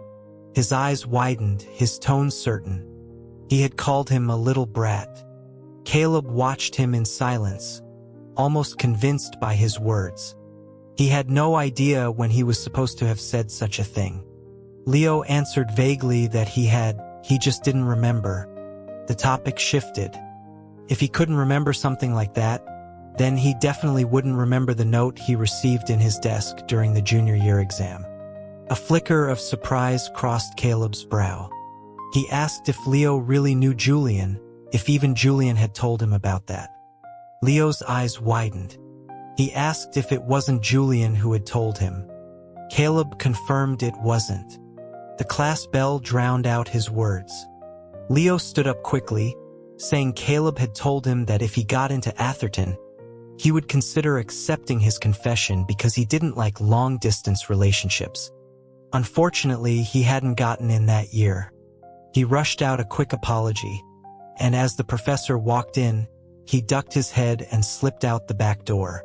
His eyes widened, his tone certain. He had called him a little brat. Caleb watched him in silence, almost convinced by his words. He had no idea when he was supposed to have said such a thing. Leo answered vaguely that he just didn't remember. The topic shifted. If he couldn't remember something like that, then he definitely wouldn't remember the note he received in his desk during the junior year exam. A flicker of surprise crossed Caleb's brow. He asked if Leo really knew Julian, if even Julian had told him about that. Leo's eyes widened. He asked if it wasn't Julian who had told him. Caleb confirmed it wasn't. The class bell drowned out his words. Leo stood up quickly, saying Caleb had told him that if he got into Atherton, he would consider accepting his confession because he didn't like long-distance relationships. Unfortunately, he hadn't gotten in that year. He rushed out a quick apology, and as the professor walked in, he ducked his head and slipped out the back door.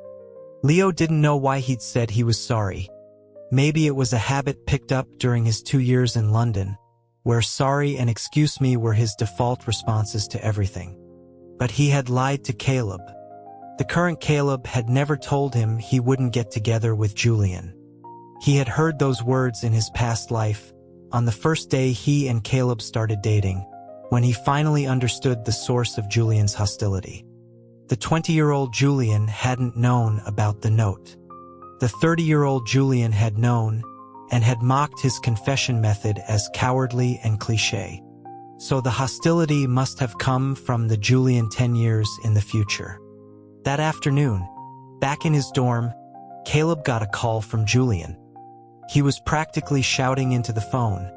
Leo didn't know why he'd said he was sorry. Maybe it was a habit picked up during his 2 years in London, where sorry and excuse me were his default responses to everything. But he had lied to Caleb. The current Caleb had never told him he wouldn't get together with Julian. He had heard those words in his past life, on the first day he and Caleb started dating, when he finally understood the source of Julian's hostility. The 20-year-old Julian hadn't known about the note. The 30-year-old Julian had known, and had mocked his confession method as cowardly and cliché. So the hostility must have come from the Julian 10 years in the future. That afternoon, back in his dorm, Caleb got a call from Julian. He was practically shouting into the phone,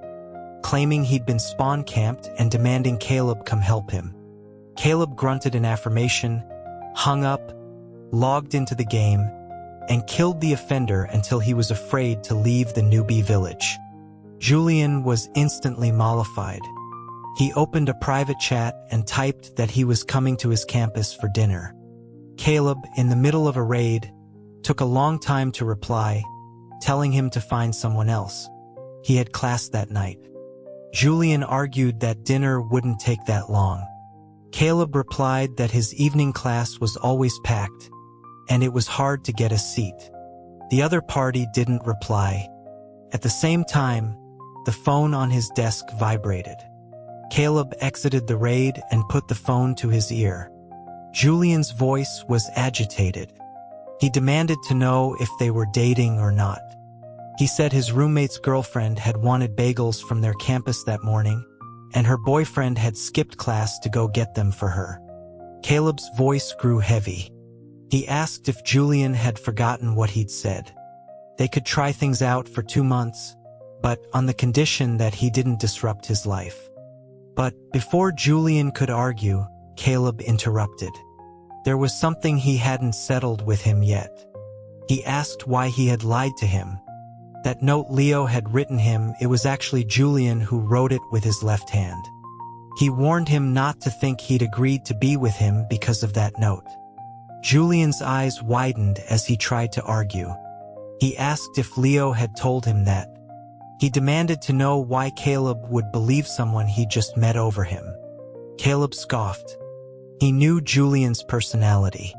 claiming he'd been spawn camped and demanding Caleb come help him. Caleb grunted in affirmation, hung up, logged into the game, and killed the offender until he was afraid to leave the newbie village. Julian was instantly mollified. He opened a private chat and typed that he was coming to his campus for dinner. Caleb, in the middle of a raid, took a long time to reply, telling him to find someone else. He had class that night. Julian argued that dinner wouldn't take that long. Caleb replied that his evening class was always packed, and it was hard to get a seat. The other party didn't reply. At the same time, the phone on his desk vibrated. Caleb exited the raid and put the phone to his ear. Julian's voice was agitated. He demanded to know if they were dating or not. He said his roommate's girlfriend had wanted bagels from their campus that morning, and her boyfriend had skipped class to go get them for her. Caleb's voice grew heavy. He asked if Julian had forgotten what he'd said. They could try things out for 2 months, but on the condition that he didn't disrupt his life. But before Julian could argue, Caleb interrupted. There was something he hadn't settled with him yet. He asked why he had lied to him. That note Leo had written him, it was actually Julian who wrote it with his left hand. He warned him not to think he'd agreed to be with him because of that note. Julian's eyes widened as he tried to argue. He asked if Leo had told him that. He demanded to know why Caleb would believe someone he just met over him. Caleb scoffed. He knew Julian's personality.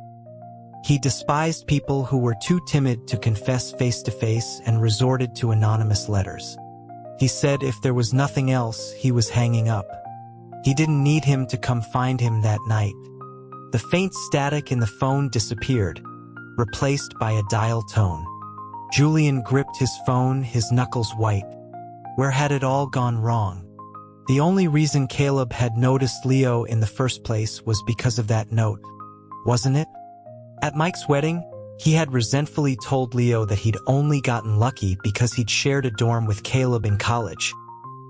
He despised people who were too timid to confess face-to-face and resorted to anonymous letters. He said if there was nothing else, he was hanging up. He didn't need him to come find him that night. The faint static in the phone disappeared, replaced by a dial tone. Julian gripped his phone, his knuckles white. Where had it all gone wrong? The only reason Caleb had noticed Leo in the first place was because of that note, wasn't it? At Mike's wedding, he had resentfully told Leo that he'd only gotten lucky because he'd shared a dorm with Caleb in college.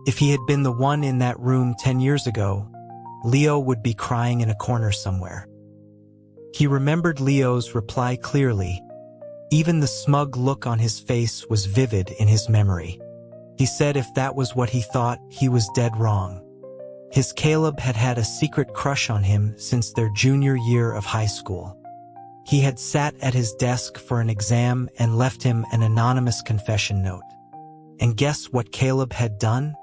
If he had been the one in that room 10 years ago, Leo would be crying in a corner somewhere. He remembered Leo's reply clearly. Even the smug look on his face was vivid in his memory. He said if that was what he thought, he was dead wrong. His Caleb had had a secret crush on him since their junior year of high school. He had sat at his desk for an exam and left him an anonymous confession note. And guess what Caleb had done?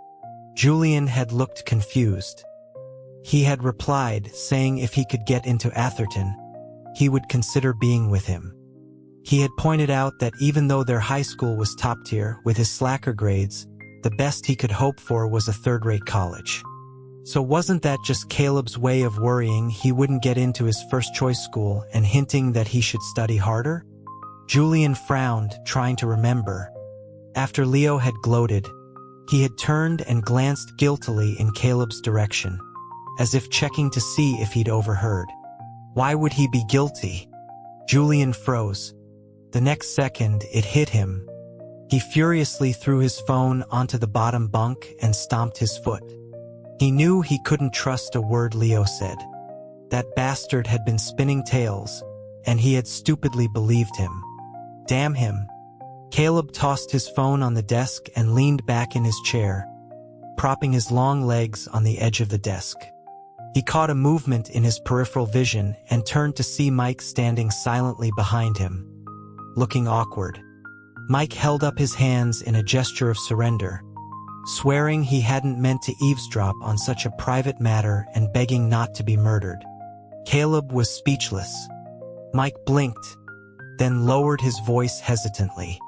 Julian had looked confused. He had replied, saying if he could get into Atherton, he would consider being with him. He had pointed out that even though their high school was top tier with his slacker grades, the best he could hope for was a third-rate college. So wasn't that just Caleb's way of worrying he wouldn't get into his first-choice school and hinting that he should study harder? Julian frowned, trying to remember. After Leo had gloated, he had turned and glanced guiltily in Caleb's direction, as if checking to see if he'd overheard. Why would he be guilty? Julian froze. The next second, it hit him. He furiously threw his phone onto the bottom bunk and stomped his foot. He knew he couldn't trust a word Leo said. That bastard had been spinning tales, and he had stupidly believed him. Damn him. Caleb tossed his phone on the desk and leaned back in his chair, propping his long legs on the edge of the desk. He caught a movement in his peripheral vision and turned to see Mike standing silently behind him, looking awkward. Mike held up his hands in a gesture of surrender, swearing he hadn't meant to eavesdrop on such a private matter and begging not to be murdered. Caleb was speechless. Mike blinked, then lowered his voice hesitantly.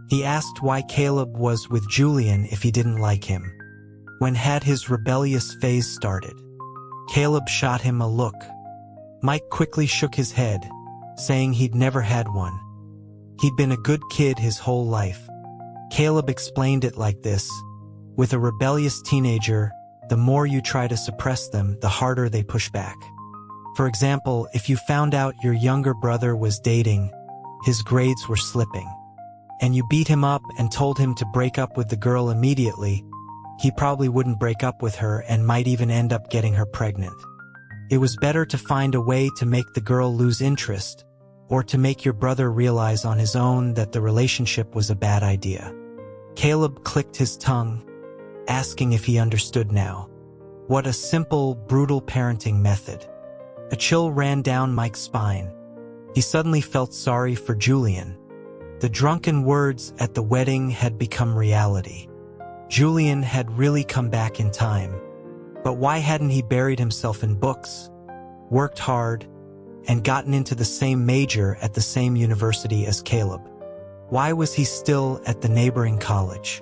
He asked why Caleb was with Julian if he didn't like him. When had his rebellious phase started? Caleb shot him a look. Mike quickly shook his head, saying he'd never had one. He'd been a good kid his whole life. Caleb explained it like this. With a rebellious teenager, the more you try to suppress them, the harder they push back. For example, if you found out your younger brother was dating, his grades were slipping, and you beat him up and told him to break up with the girl immediately, he probably wouldn't break up with her and might even end up getting her pregnant. It was better to find a way to make the girl lose interest, or to make your brother realize on his own that the relationship was a bad idea. Caleb clicked his tongue, asking if he understood now. What a simple, brutal parenting method. A chill ran down Mike's spine. He suddenly felt sorry for Julian. The drunken words at the wedding had become reality. Julian had really come back in time. But why hadn't he buried himself in books, worked hard, and gotten into the same major at the same university as Caleb? Why was he still at the neighboring college?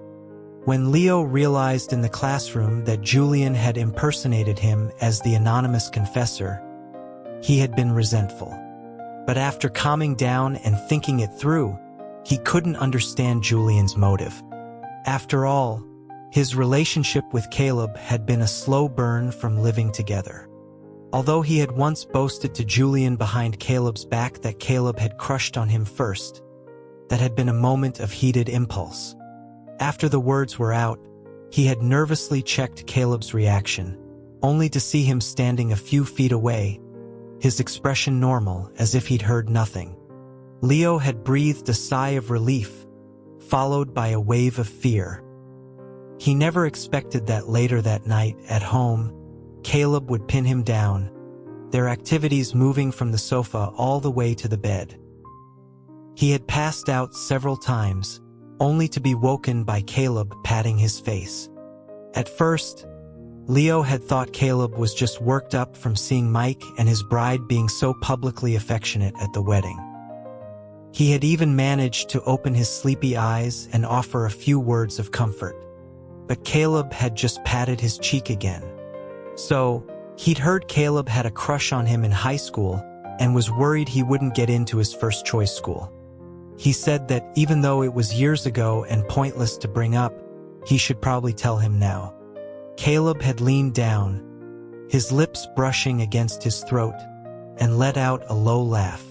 When Leo realized in the classroom that Julian had impersonated him as the anonymous confessor, he had been resentful. But after calming down and thinking it through, he couldn't understand Julian's motive. After all, His relationship with Caleb had been a slow burn from living together. Although he had once boasted to Julian behind Caleb's back that Caleb had crushed on him first, that had been a moment of heated impulse. After the words were out, he had nervously checked Caleb's reaction, only to see him standing a few feet away, his expression normal, as if he'd heard nothing. Leo had breathed a sigh of relief, followed by a wave of fear. He never expected that later that night, at home, Caleb would pin him down, their activities moving from the sofa all the way to the bed. He had passed out several times, only to be woken by Caleb patting his face. At first, Leo had thought Caleb was just worked up from seeing Mike and his bride being so publicly affectionate at the wedding. He had even managed to open his sleepy eyes and offer a few words of comfort. But Caleb had just patted his cheek again. So, he'd heard Caleb had a crush on him in high school and was worried he wouldn't get into his first choice school. He said that even though it was years ago and pointless to bring up, he should probably tell him now. Caleb had leaned down, his lips brushing against his throat, and let out a low laugh.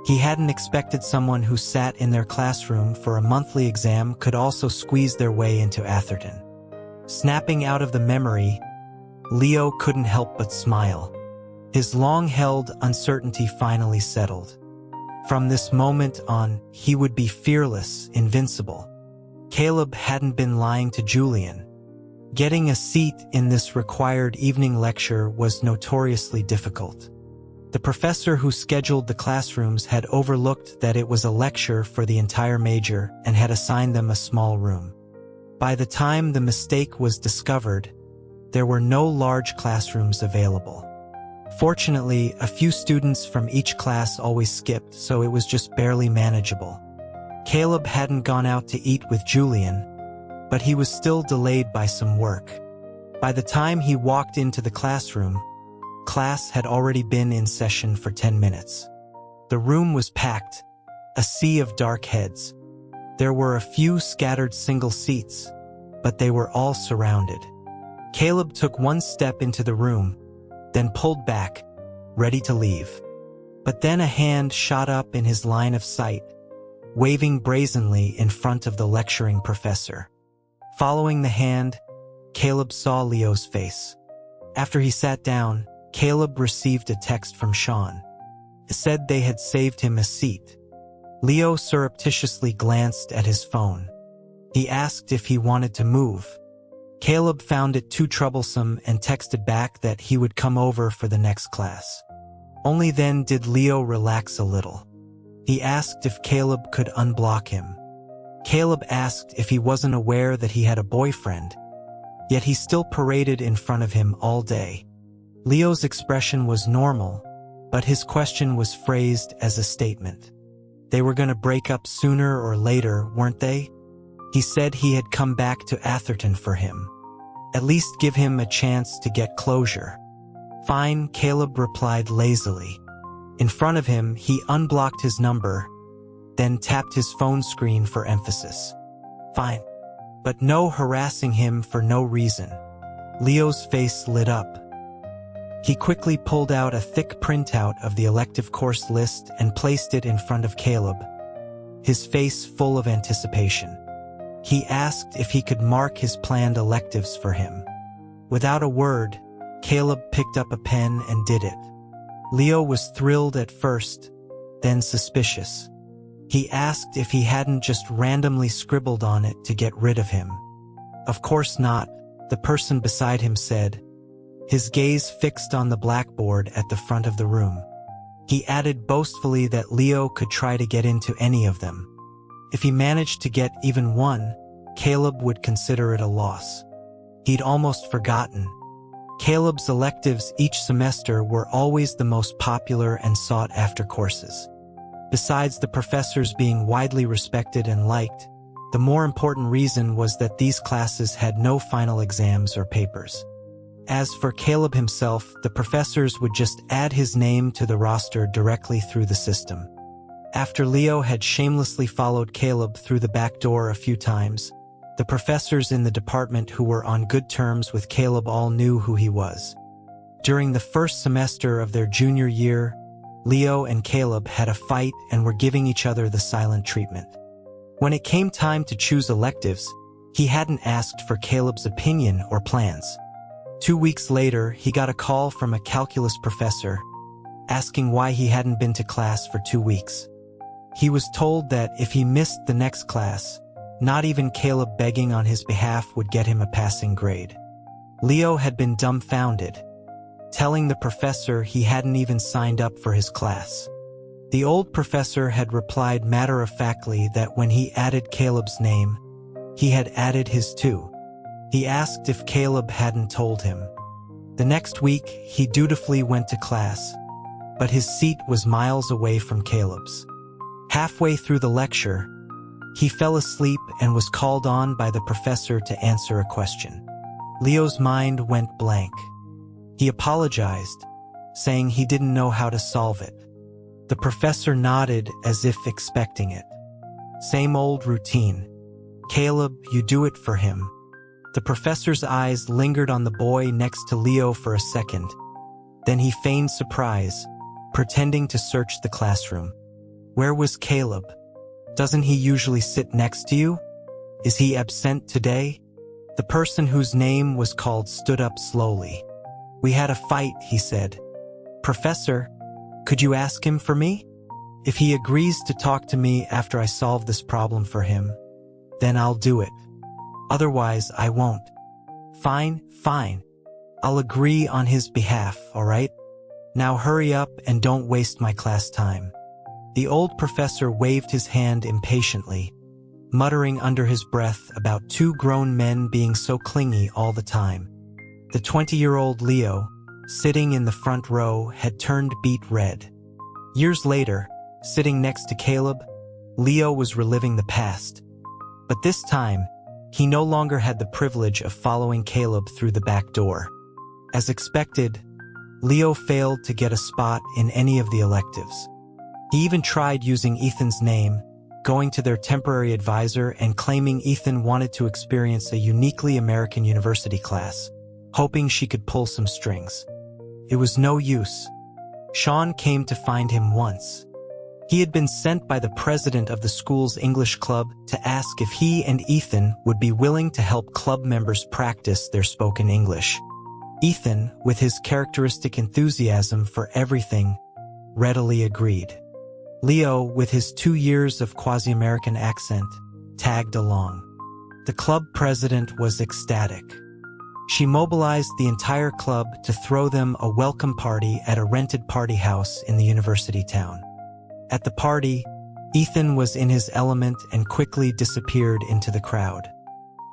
He hadn't expected someone who sat in their classroom for a monthly exam could also squeeze their way into Atherton. Snapping out of the memory, Leo couldn't help but smile. His long-held uncertainty finally settled. From this moment on, he would be fearless, invincible. Caleb hadn't been lying to Julian. Getting a seat in this required evening lecture was notoriously difficult. The professor who scheduled the classrooms had overlooked that it was a lecture for the entire major and had assigned them a small room. By the time the mistake was discovered, there were no large classrooms available. Fortunately, a few students from each class always skipped, so it was just barely manageable. Caleb hadn't gone out to eat with Julian, but he was still delayed by some work. By the time he walked into the classroom, class had already been in session for 10 minutes. The room was packed, a sea of dark heads. There were a few scattered single seats, but they were all surrounded. Caleb took one step into the room, then pulled back, ready to leave. But then a hand shot up in his line of sight, waving brazenly in front of the lecturing professor. Following the hand, Caleb saw Leo's face. After he sat down, Caleb received a text from Sean. It said they had saved him a seat. Leo surreptitiously glanced at his phone. He asked if he wanted to move. Caleb found it too troublesome and texted back that he would come over for the next class. Only then did Leo relax a little. He asked if Caleb could unblock him. Caleb asked if he wasn't aware that he had a boyfriend, yet he still paraded in front of him all day. Leo's expression was normal, but his question was phrased as a statement. They were going to break up sooner or later, weren't they? He said he had come back to Atherton for him. At least give him a chance to get closure. Fine, Caleb replied lazily. In front of him, he unblocked his number, then tapped his phone screen for emphasis. Fine. But no harassing him for no reason. Leo's face lit up. He quickly pulled out a thick printout of the elective course list and placed it in front of Caleb, his face full of anticipation. He asked if he could mark his planned electives for him. Without a word, Caleb picked up a pen and did it. Leo was thrilled at first, then suspicious. He asked if he hadn't just randomly scribbled on it to get rid of him. Of course not, the person beside him said, his gaze fixed on the blackboard at the front of the room. He added boastfully that Leo could try to get into any of them. If he managed to get even one, Caleb would consider it a loss. He'd almost forgotten. Caleb's electives each semester were always the most popular and sought-after courses. Besides the professors being widely respected and liked, the more important reason was that these classes had no final exams or papers. As for Caleb himself, the professors would just add his name to the roster directly through the system. After Leo had shamelessly followed Caleb through the back door a few times, The professors in the department who were on good terms with Caleb all knew who he was. During the first semester of their junior year, Leo and Caleb had a fight and were giving each other the silent treatment. When it came time to choose electives, he hadn't asked for Caleb's opinion or plans. 2 weeks later, he got a call from a calculus professor, asking why he hadn't been to class for 2 weeks. He was told that if he missed the next class, not even Caleb begging on his behalf would get him a passing grade. Leo had been dumbfounded, telling the professor he hadn't even signed up for his class. The old professor had replied matter-of-factly that when he added Caleb's name, he had added his too. He asked if Caleb hadn't told him. The next week, he dutifully went to class, but his seat was miles away from Caleb's. Halfway through the lecture, he fell asleep and was called on by the professor to answer a question. Leo's mind went blank. He apologized, saying he didn't know how to solve it. The professor nodded as if expecting it. Same old routine. Caleb, you do it for him. The professor's eyes lingered on the boy next to Leo for a second. Then he feigned surprise, pretending to search the classroom. Where was Caleb? Doesn't he usually sit next to you? Is he absent today? The person whose name was called stood up slowly. We had a fight, he said. Professor, could you ask him for me? If he agrees to talk to me after I solve this problem for him, then I'll do it. Otherwise, I won't. Fine. I'll agree on his behalf, all right? Now hurry up and don't waste my class time. The old professor waved his hand impatiently, muttering under his breath about 2 grown men being so clingy all the time. The 20-year-old Leo, sitting in the front row, had turned beet red. Years later, sitting next to Caleb, Leo was reliving the past. But this time, he no longer had the privilege of following Caleb through the back door. As expected, Leo failed to get a spot in any of the electives. He even tried using Ethan's name, going to their temporary advisor and claiming Ethan wanted to experience a uniquely American university class, hoping she could pull some strings. It was no use. Sean came to find him once. He had been sent by the president of the school's English club to ask if he and Ethan would be willing to help club members practice their spoken English. Ethan, with his characteristic enthusiasm for everything, readily agreed. Leo, with his 2 years of quasi-American accent, tagged along. The club president was ecstatic. She mobilized the entire club to throw them a welcome party at a rented party house in the university town. At the party, Ethan was in his element and quickly disappeared into the crowd.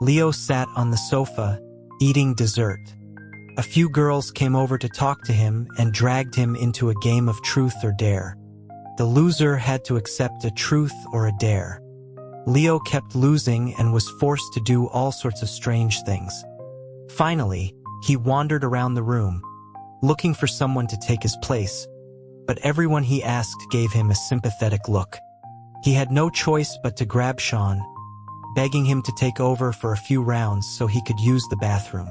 Leo sat on the sofa, eating dessert. A few girls came over to talk to him and dragged him into a game of truth or dare. The loser had to accept a truth or a dare. Leo kept losing and was forced to do all sorts of strange things. Finally, he wandered around the room, looking for someone to take his place, but everyone he asked gave him a sympathetic look. He had no choice but to grab Sean, begging him to take over for a few rounds so he could use the bathroom.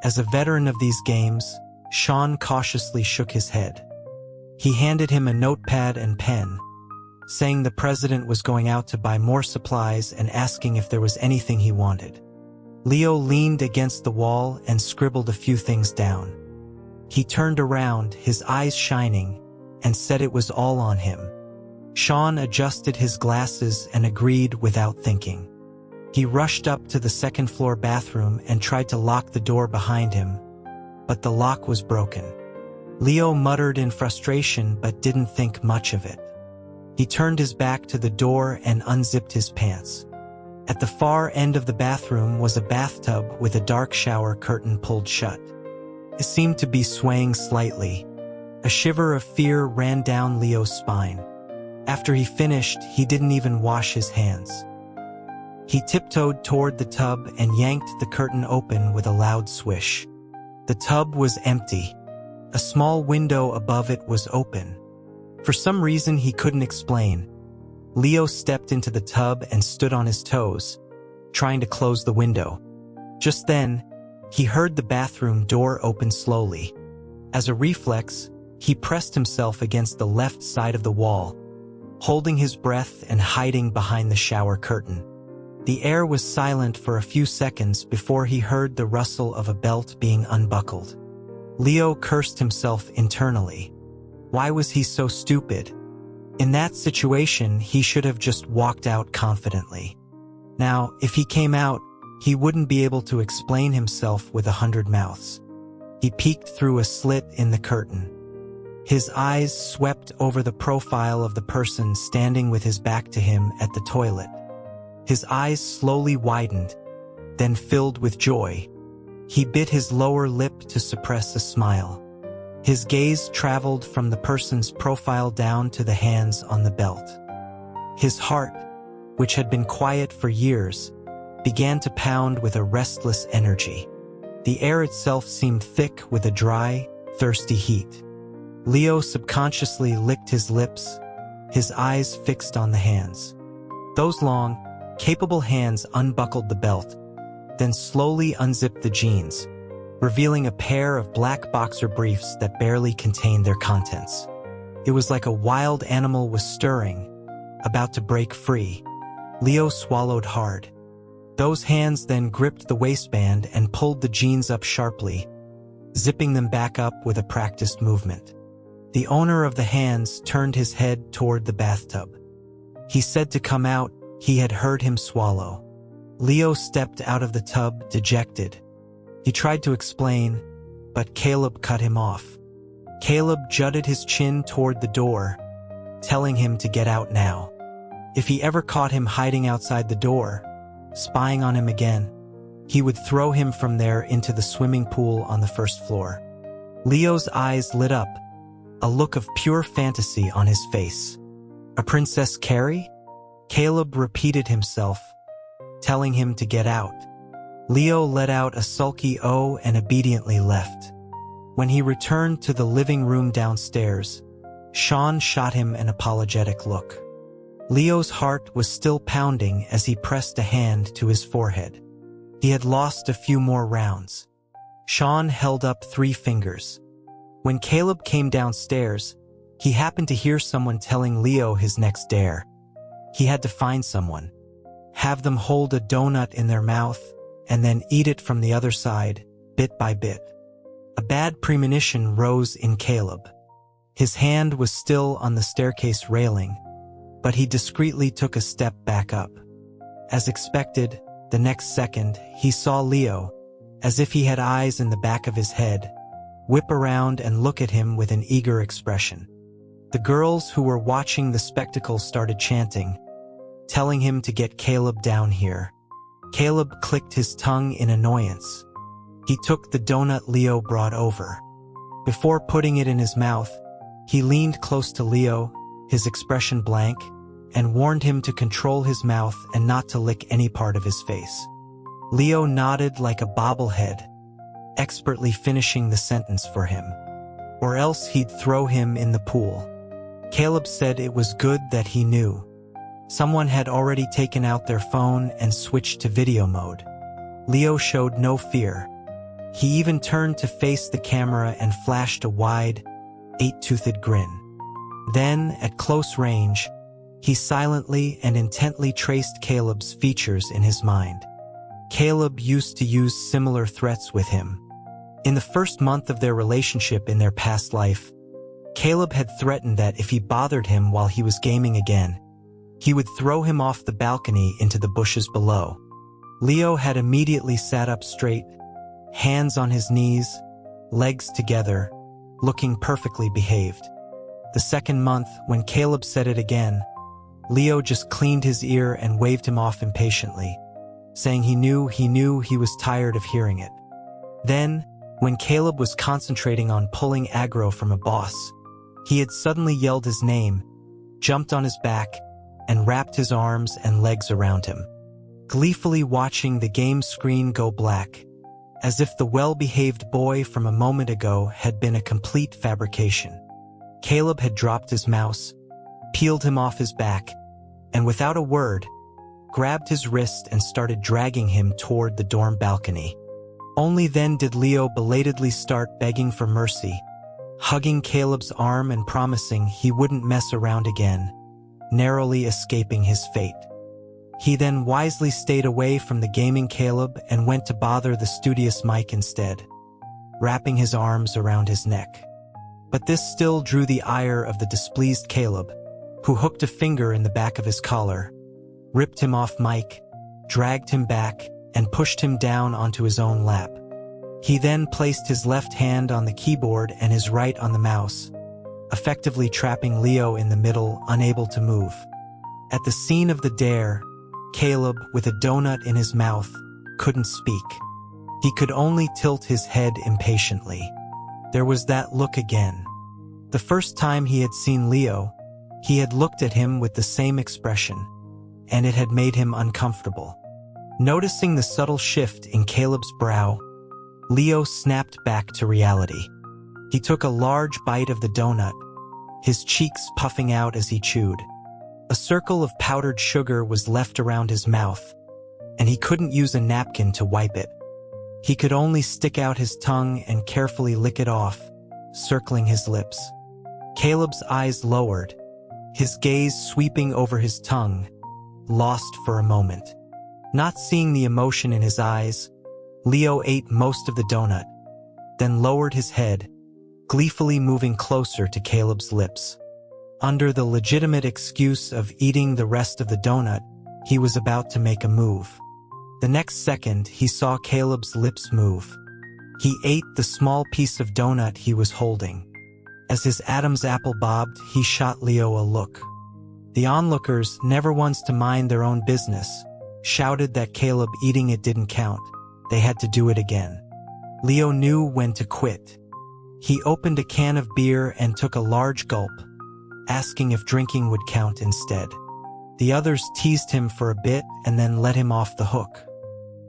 As a veteran of these games, Sean cautiously shook his head. He handed him a notepad and pen, saying the president was going out to buy more supplies and asking if there was anything he wanted. Leo leaned against the wall and scribbled a few things down. He turned around, his eyes shining, and said it was all on him. Sean adjusted his glasses and agreed without thinking. He rushed up to the second-floor bathroom and tried to lock the door behind him, but the lock was broken. Leo muttered in frustration but didn't think much of it. He turned his back to the door and unzipped his pants. At the far end of the bathroom was a bathtub with a dark shower curtain pulled shut. It seemed to be swaying slightly. A shiver of fear ran down Leo's spine. After he finished, he didn't even wash his hands. He tiptoed toward the tub and yanked the curtain open with a loud swish. The tub was empty. A small window above it was open. For some reason he couldn't explain, Leo stepped into the tub and stood on his toes, trying to close the window. Just then, he heard the bathroom door open slowly. As a reflex, he pressed himself against the left side of the wall, holding his breath and hiding behind the shower curtain. The air was silent for a few seconds before he heard the rustle of a belt being unbuckled. Leo cursed himself internally. Why was he so stupid? In that situation, he should have just walked out confidently. Now, if he came out, he wouldn't be able to explain himself with 100 mouths. He peeked through a slit in the curtain. His eyes swept over the profile of the person standing with his back to him at the toilet. His eyes slowly widened, then filled with joy. He bit his lower lip to suppress a smile. His gaze traveled from the person's profile down to the hands on the belt. His heart, which had been quiet for years, began to pound with a restless energy. The air itself seemed thick with a dry, thirsty heat. Leo subconsciously licked his lips, his eyes fixed on the hands. Those long, capable hands unbuckled the belt, then slowly unzipped the jeans, revealing a pair of black boxer briefs that barely contained their contents. It was like a wild animal was stirring, about to break free. Leo swallowed hard. Those hands then gripped the waistband and pulled the jeans up sharply, zipping them back up with a practiced movement. The owner of the hands turned his head toward the bathtub. He said to come out. He had heard him swallow. Leo stepped out of the tub, dejected. He tried to explain, but Caleb cut him off. Caleb jutted his chin toward the door, telling him to get out now. If he ever caught him hiding outside the door, spying on him again, he would throw him from there into the swimming pool on the first floor. Leo's eyes lit up, a look of pure fantasy on his face. A Princess Carrie? Caleb repeated himself, telling him to get out. Leo let out a sulky "oh" and obediently left. When he returned to the living room downstairs, Sean shot him an apologetic look. Leo's heart was still pounding as he pressed a hand to his forehead. He had lost a few more rounds. Sean held up 3 fingers. When Caleb came downstairs, he happened to hear someone telling Leo his next dare. He had to find someone, have them hold a donut in their mouth, and then eat it from the other side, bit by bit. A bad premonition rose in Caleb. His hand was still on the staircase railing, but he discreetly took a step back up. As expected, the next second, he saw Leo, as if he had eyes in the back of his head, whip around and look at him with an eager expression. The girls who were watching the spectacle started chanting, telling him to get Caleb down here. Caleb clicked his tongue in annoyance. He took the donut Leo brought over. Before putting it in his mouth, he leaned close to Leo, his expression blank, and warned him to control his mouth and not to lick any part of his face. Leo nodded like a bobblehead, expertly finishing the sentence for him. Or else he'd throw him in the pool. Caleb said it was good that he knew. Someone had already taken out their phone and switched to video mode. Leo showed no fear. He even turned to face the camera and flashed a wide, 8-toothed grin. Then, at close range, he silently and intently traced Caleb's features in his mind. Caleb used to use similar threats with him. In the first month of their relationship in their past life, Caleb had threatened that if he bothered him while he was gaming again, he would throw him off the balcony into the bushes below. Leo had immediately sat up straight, hands on his knees, legs together, looking perfectly behaved. The second month, when Caleb said it again, Leo just cleaned his ear and waved him off impatiently, saying he knew he was tired of hearing it. Then, when Caleb was concentrating on pulling aggro from a boss, he had suddenly yelled his name, jumped on his back, and wrapped his arms and legs around him, gleefully watching the game screen go black, as if the well-behaved boy from a moment ago had been a complete fabrication. Caleb had dropped his mouse, peeled him off his back, and without a word, grabbed his wrist and started dragging him toward the dorm balcony. Only then did Leo belatedly start begging for mercy, hugging Caleb's arm and promising he wouldn't mess around again, narrowly escaping his fate. He then wisely stayed away from the gaming Caleb and went to bother the studious Mike instead, wrapping his arms around his neck. But this still drew the ire of the displeased Caleb, who hooked a finger in the back of his collar, ripped him off Mike, dragged him back, and pushed him down onto his own lap. He then placed his left hand on the keyboard and his right on the mouse, effectively trapping Leo in the middle, unable to move. At the scene of the dare, Caleb, with a donut in his mouth, couldn't speak. He could only tilt his head impatiently. There was that look again. The first time he had seen Leo, he had looked at him with the same expression, and it had made him uncomfortable. Noticing the subtle shift in Caleb's brow, Leo snapped back to reality. He took a large bite of the donut, his cheeks puffing out as he chewed. A circle of powdered sugar was left around his mouth, and he couldn't use a napkin to wipe it. He could only stick out his tongue and carefully lick it off, circling his lips. Caleb's eyes lowered, his gaze sweeping over his tongue, lost for a moment. Not seeing the emotion in his eyes, Leo ate most of the donut, then lowered his head, gleefully moving closer to Caleb's lips. Under the legitimate excuse of eating the rest of the donut, he was about to make a move. The next second, he saw Caleb's lips move. He ate the small piece of donut he was holding. As his Adam's apple bobbed, he shot Leo a look. The onlookers, never ones to mind their own business, shouted that Caleb eating it didn't count. They had to do it again. Leo knew when to quit. He opened a can of beer and took a large gulp, asking if drinking would count instead. The others teased him for a bit and then let him off the hook.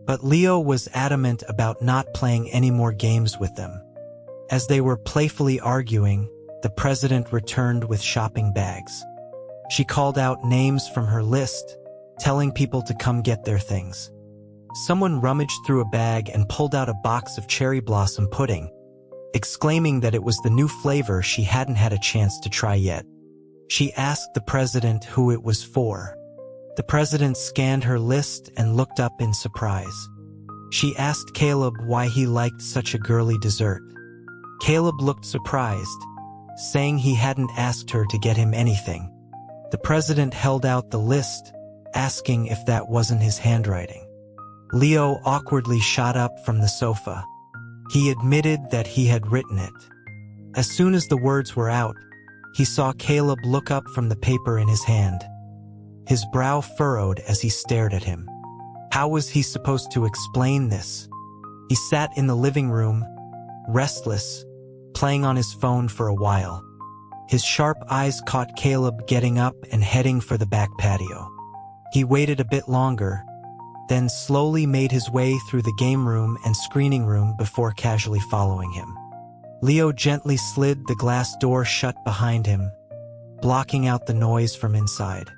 But Leo was adamant about not playing any more games with them. As they were playfully arguing, the president returned with shopping bags. She called out names from her list, telling people to come get their things. Someone rummaged through a bag and pulled out a box of cherry blossom pudding, exclaiming that it was the new flavor she hadn't had a chance to try yet. She asked the president who it was for. The president scanned her list and looked up in surprise. She asked Caleb why he liked such a girly dessert. Caleb looked surprised, saying he hadn't asked her to get him anything. The president held out the list, asking if that wasn't his handwriting. Leo awkwardly shot up from the sofa. He admitted that he had written it. As soon as the words were out, he saw Caleb look up from the paper in his hand. His brow furrowed as he stared at him. How was he supposed to explain this? He sat in the living room, restless, playing on his phone for a while. His sharp eyes caught Caleb getting up and heading for the back patio. He waited a bit longer, then slowly made his way through the game room and screening room before casually following him. Leo gently slid the glass door shut behind him, blocking out the noise from inside.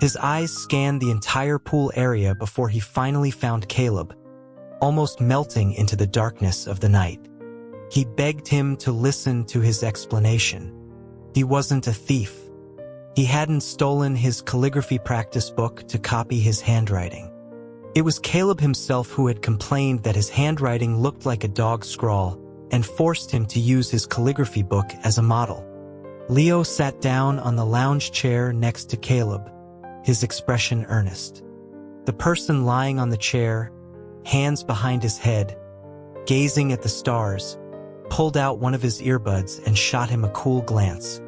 His eyes scanned the entire pool area before he finally found Caleb, almost melting into the darkness of the night. He begged him to listen to his explanation. He wasn't a thief. He hadn't stolen his calligraphy practice book to copy his handwriting. It was Caleb himself who had complained that his handwriting looked like a dog's scrawl and forced him to use his calligraphy book as a model. Leo sat down on the lounge chair next to Caleb, his expression earnest. The person lying on the chair, hands behind his head, gazing at the stars, pulled out one of his earbuds and shot him a cool glance.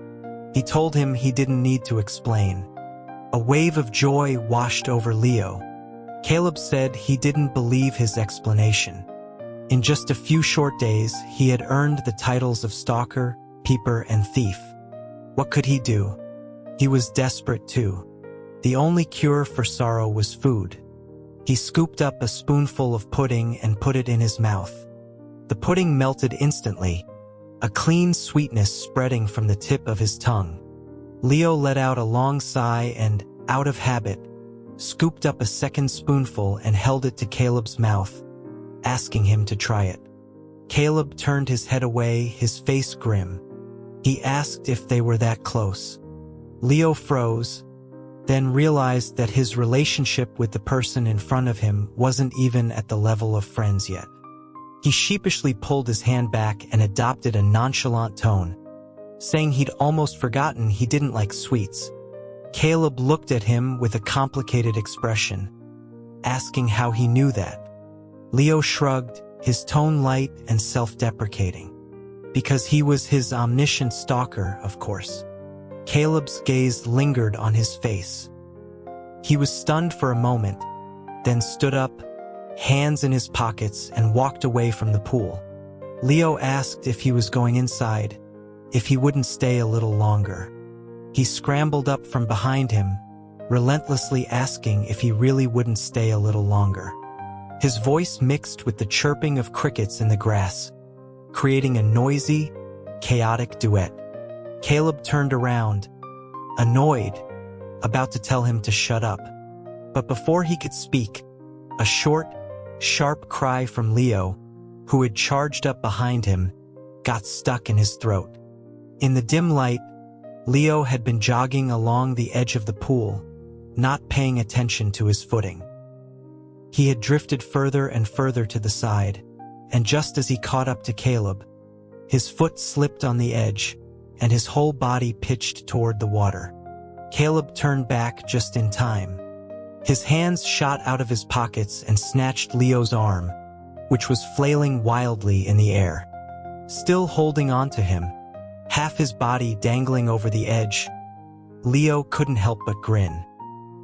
He told him he didn't need to explain. A wave of joy washed over Leo. Caleb said he didn't believe his explanation. In just a few short days, he had earned the titles of stalker, peeper, and thief. What could he do? He was desperate too. The only cure for sorrow was food. He scooped up a spoonful of pudding and put it in his mouth. The pudding melted instantly, a clean sweetness spreading from the tip of his tongue. Leo let out a long sigh and, out of habit, scooped up a second spoonful and held it to Caleb's mouth, asking him to try it. Caleb turned his head away, his face grim. He asked if they were that close. Leo froze, then realized that his relationship with the person in front of him wasn't even at the level of friends yet. He sheepishly pulled his hand back and adopted a nonchalant tone, saying he'd almost forgotten he didn't like sweets. Caleb looked at him with a complicated expression, asking how he knew that. Leo shrugged, his tone light and self-deprecating. Because he was his omniscient stalker, of course. Caleb's gaze lingered on his face. He was stunned for a moment, then stood up, hands in his pockets, and walked away from the pool. Leo asked if he was going inside, if he wouldn't stay a little longer. He scrambled up from behind him, relentlessly asking if he really wouldn't stay a little longer. His voice mixed with the chirping of crickets in the grass, creating a noisy, chaotic duet. Caleb turned around, annoyed, about to tell him to shut up. But before he could speak, a short, sharp cry from Leo, who had charged up behind him, got stuck in his throat. In the dim light, Leo had been jogging along the edge of the pool, not paying attention to his footing. He had drifted further and further to the side, and just as he caught up to Caleb, his foot slipped on the edge, and his whole body pitched toward the water. Caleb turned back just in time. His hands shot out of his pockets and snatched Leo's arm, which was flailing wildly in the air. Still holding on to him, half his body dangling over the edge, Leo couldn't help but grin.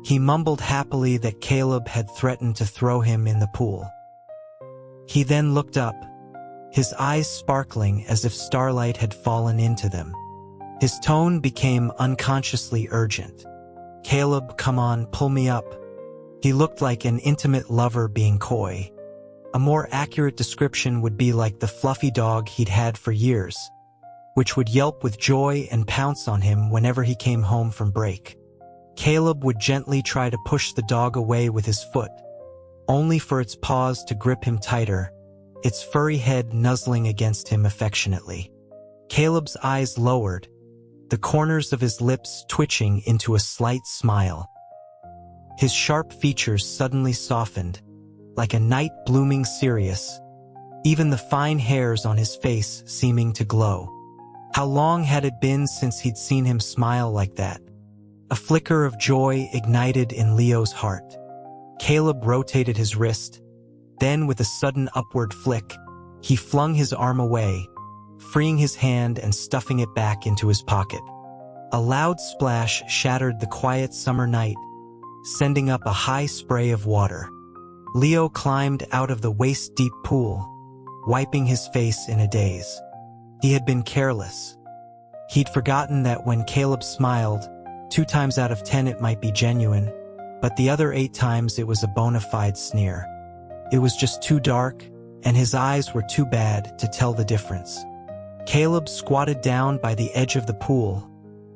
He mumbled happily that Caleb had threatened to throw him in the pool. He then looked up, his eyes sparkling as if starlight had fallen into them. His tone became unconsciously urgent. "Caleb, come on, pull me up." He looked like an intimate lover being coy. A more accurate description would be like the fluffy dog he'd had for years, which would yelp with joy and pounce on him whenever he came home from break. Caleb would gently try to push the dog away with his foot, only for its paws to grip him tighter, its furry head nuzzling against him affectionately. Caleb's eyes lowered, the corners of his lips twitching into a slight smile. His sharp features suddenly softened, like a night blooming cereus, even the fine hairs on his face seeming to glow. How long had it been since he'd seen him smile like that? A flicker of joy ignited in Leo's heart. Caleb rotated his wrist, then with a sudden upward flick, he flung his arm away, freeing his hand and stuffing it back into his pocket. A loud splash shattered the quiet summer night, sending up a high spray of water. Leo climbed out of the waist-deep pool, wiping his face in a daze. He had been careless. He'd forgotten that when Caleb smiled, 2 times out of 10 it might be genuine, but the other 8 times it was a bona fide sneer. It was just too dark, and his eyes were too bad to tell the difference. Caleb squatted down by the edge of the pool,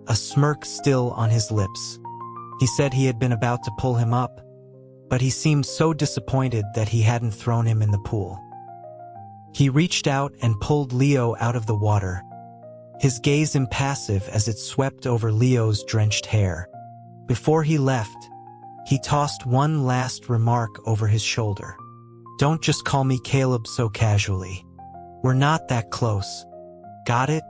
a smirk still on his lips. He said he had been about to pull him up, but he seemed so disappointed that he hadn't thrown him in the pool. He reached out and pulled Leo out of the water, his gaze impassive as it swept over Leo's drenched hair. Before he left, he tossed one last remark over his shoulder. "Don't just call me Caleb so casually. We're not that close. Got it?"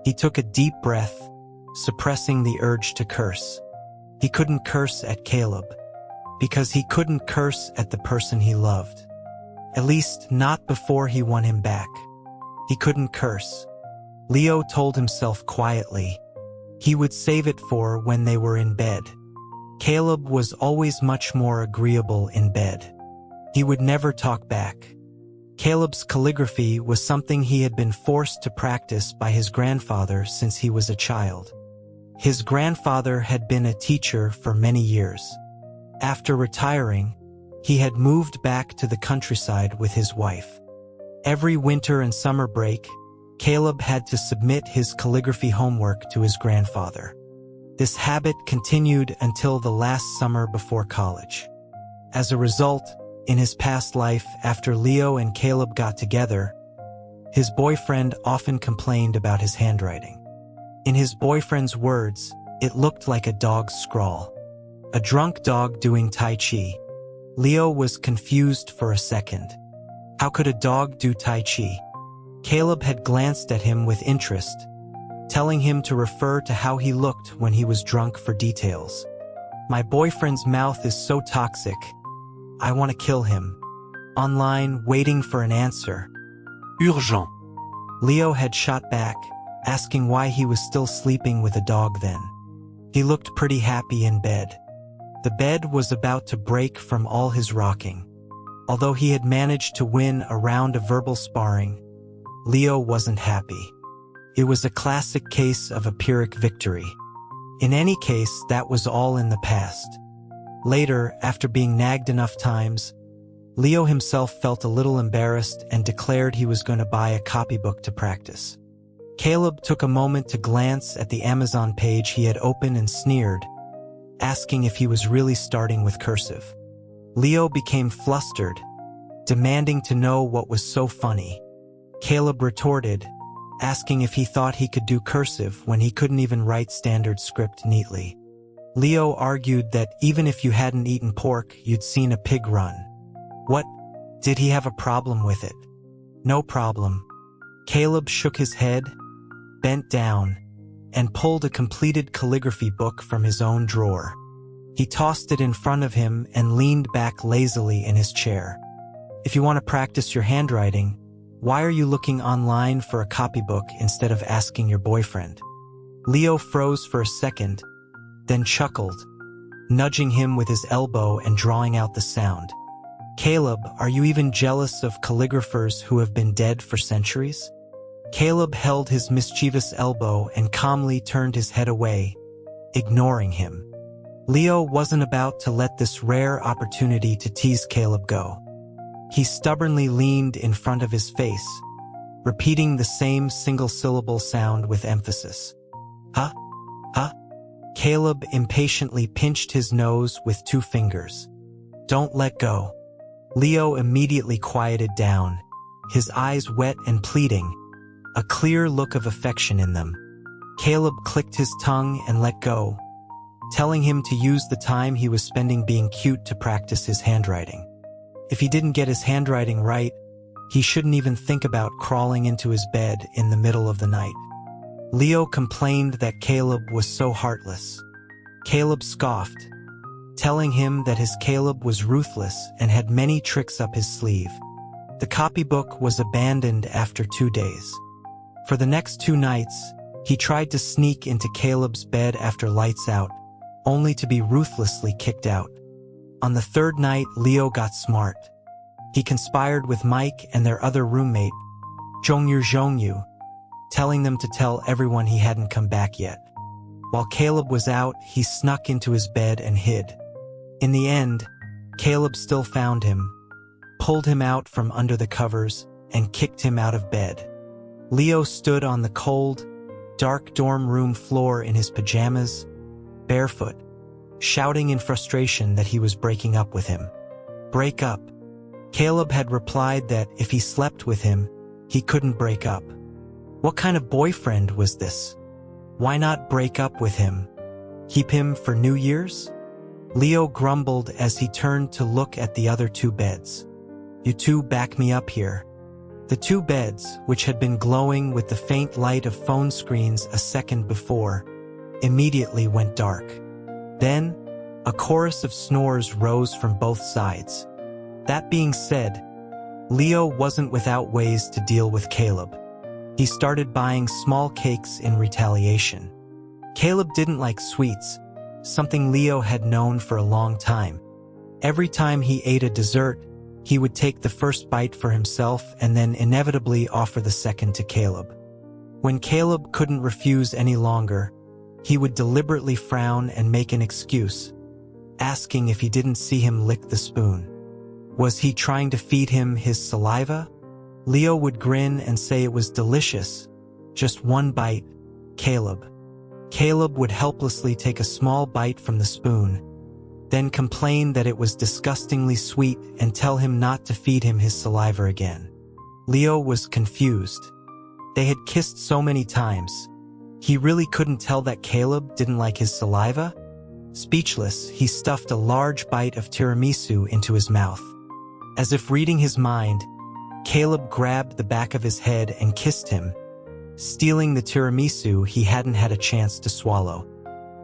He took a deep breath, suppressing the urge to curse. He couldn't curse at Caleb, because he couldn't curse at the person he loved. At least not before he won him back. He couldn't curse. Leo told himself quietly. He would save it for when they were in bed. Caleb was always much more agreeable in bed. He would never talk back. Caleb's calligraphy was something he had been forced to practice by his grandfather since he was a child. His grandfather had been a teacher for many years. After retiring, he had moved back to the countryside with his wife. Every winter and summer break, Caleb had to submit his calligraphy homework to his grandfather. This habit continued until the last summer before college. As a result, in his past life, after Leo and Caleb got together, his boyfriend often complained about his handwriting. In his boyfriend's words, it looked like a dog's scrawl. A drunk dog doing Tai Chi. Leo was confused for a second. How could a dog do Tai Chi? Caleb had glanced at him with interest, telling him to refer to how he looked when he was drunk for details. My boyfriend's mouth is so toxic. I want to kill him. Online, waiting for an answer. Urgent. Leo had shot back, asking why he was still sleeping with a dog then. He looked pretty happy in bed. The bed was about to break from all his rocking. Although he had managed to win a round of verbal sparring, Leo wasn't happy. It was a classic case of a Pyrrhic victory. In any case, that was all in the past. Later, after being nagged enough times, Leo himself felt a little embarrassed and declared he was going to buy a copybook to practice. Caleb took a moment to glance at the Amazon page he had opened and sneered, asking if he was really starting with cursive. Leo became flustered, demanding to know what was so funny. Caleb retorted, asking if he thought he could do cursive when he couldn't even write standard script neatly. Leo argued that even if you hadn't eaten pork, you'd seen a pig run. What? Did he have a problem with it? No problem. Caleb shook his head, bent down, and pulled a completed calligraphy book from his own drawer. He tossed it in front of him and leaned back lazily in his chair. If you want to practice your handwriting, why are you looking online for a copybook instead of asking your boyfriend? Leo froze for a second, then chuckled, nudging him with his elbow and drawing out the sound. Caleb, are you even jealous of calligraphers who have been dead for centuries? Caleb held his mischievous elbow and calmly turned his head away, ignoring him. Leo wasn't about to let this rare opportunity to tease Caleb go. He stubbornly leaned in front of his face, repeating the same single-syllable sound with emphasis. Huh? Huh? Caleb impatiently pinched his nose with 2 fingers. Don't let go. Leo immediately quieted down, his eyes wet and pleading, a clear look of affection in them. Caleb clicked his tongue and let go, telling him to use the time he was spending being cute to practice his handwriting. If he didn't get his handwriting right, he shouldn't even think about crawling into his bed in the middle of the night. Leo complained that Caleb was so heartless. Caleb scoffed, telling him that his Caleb was ruthless and had many tricks up his sleeve. The copybook was abandoned after 2 days. For the next 2 nights, he tried to sneak into Caleb's bed after lights out, only to be ruthlessly kicked out. On the 3rd night, Leo got smart. He conspired with Mike and their other roommate, Zhongyu, telling them to tell everyone he hadn't come back yet. While Caleb was out, he snuck into his bed and hid. In the end, Caleb still found him, pulled him out from under the covers, and kicked him out of bed. Leo stood on the cold, dark dorm room floor in his pajamas, barefoot, shouting in frustration that he was breaking up with him. Break up. Caleb had replied that if he slept with him, he couldn't break up. What kind of boyfriend was this? Why not break up with him? Keep him for New Year's? Leo grumbled as he turned to look at the other 2 beds. You 2 back me up here. The 2 beds, which had been glowing with the faint light of phone screens a second before, immediately went dark. Then, a chorus of snores rose from both sides. That being said, Leo wasn't without ways to deal with Caleb. He started buying small cakes in retaliation. Caleb didn't like sweets, something Leo had known for a long time. Every time he ate a dessert, he would take the first bite for himself and then inevitably offer the second to Caleb. When Caleb couldn't refuse any longer, he would deliberately frown and make an excuse, asking if he didn't see him lick the spoon. Was he trying to feed him his saliva? Leo would grin and say it was delicious. Just 1 bite, Caleb. Caleb would helplessly take a small bite from the spoon, then complain that it was disgustingly sweet and tell him not to feed him his saliva again. Leo was confused. They had kissed so many times. He really couldn't tell that Caleb didn't like his saliva? Speechless, he stuffed a large bite of tiramisu into his mouth. As if reading his mind, Caleb grabbed the back of his head and kissed him, stealing the tiramisu he hadn't had a chance to swallow.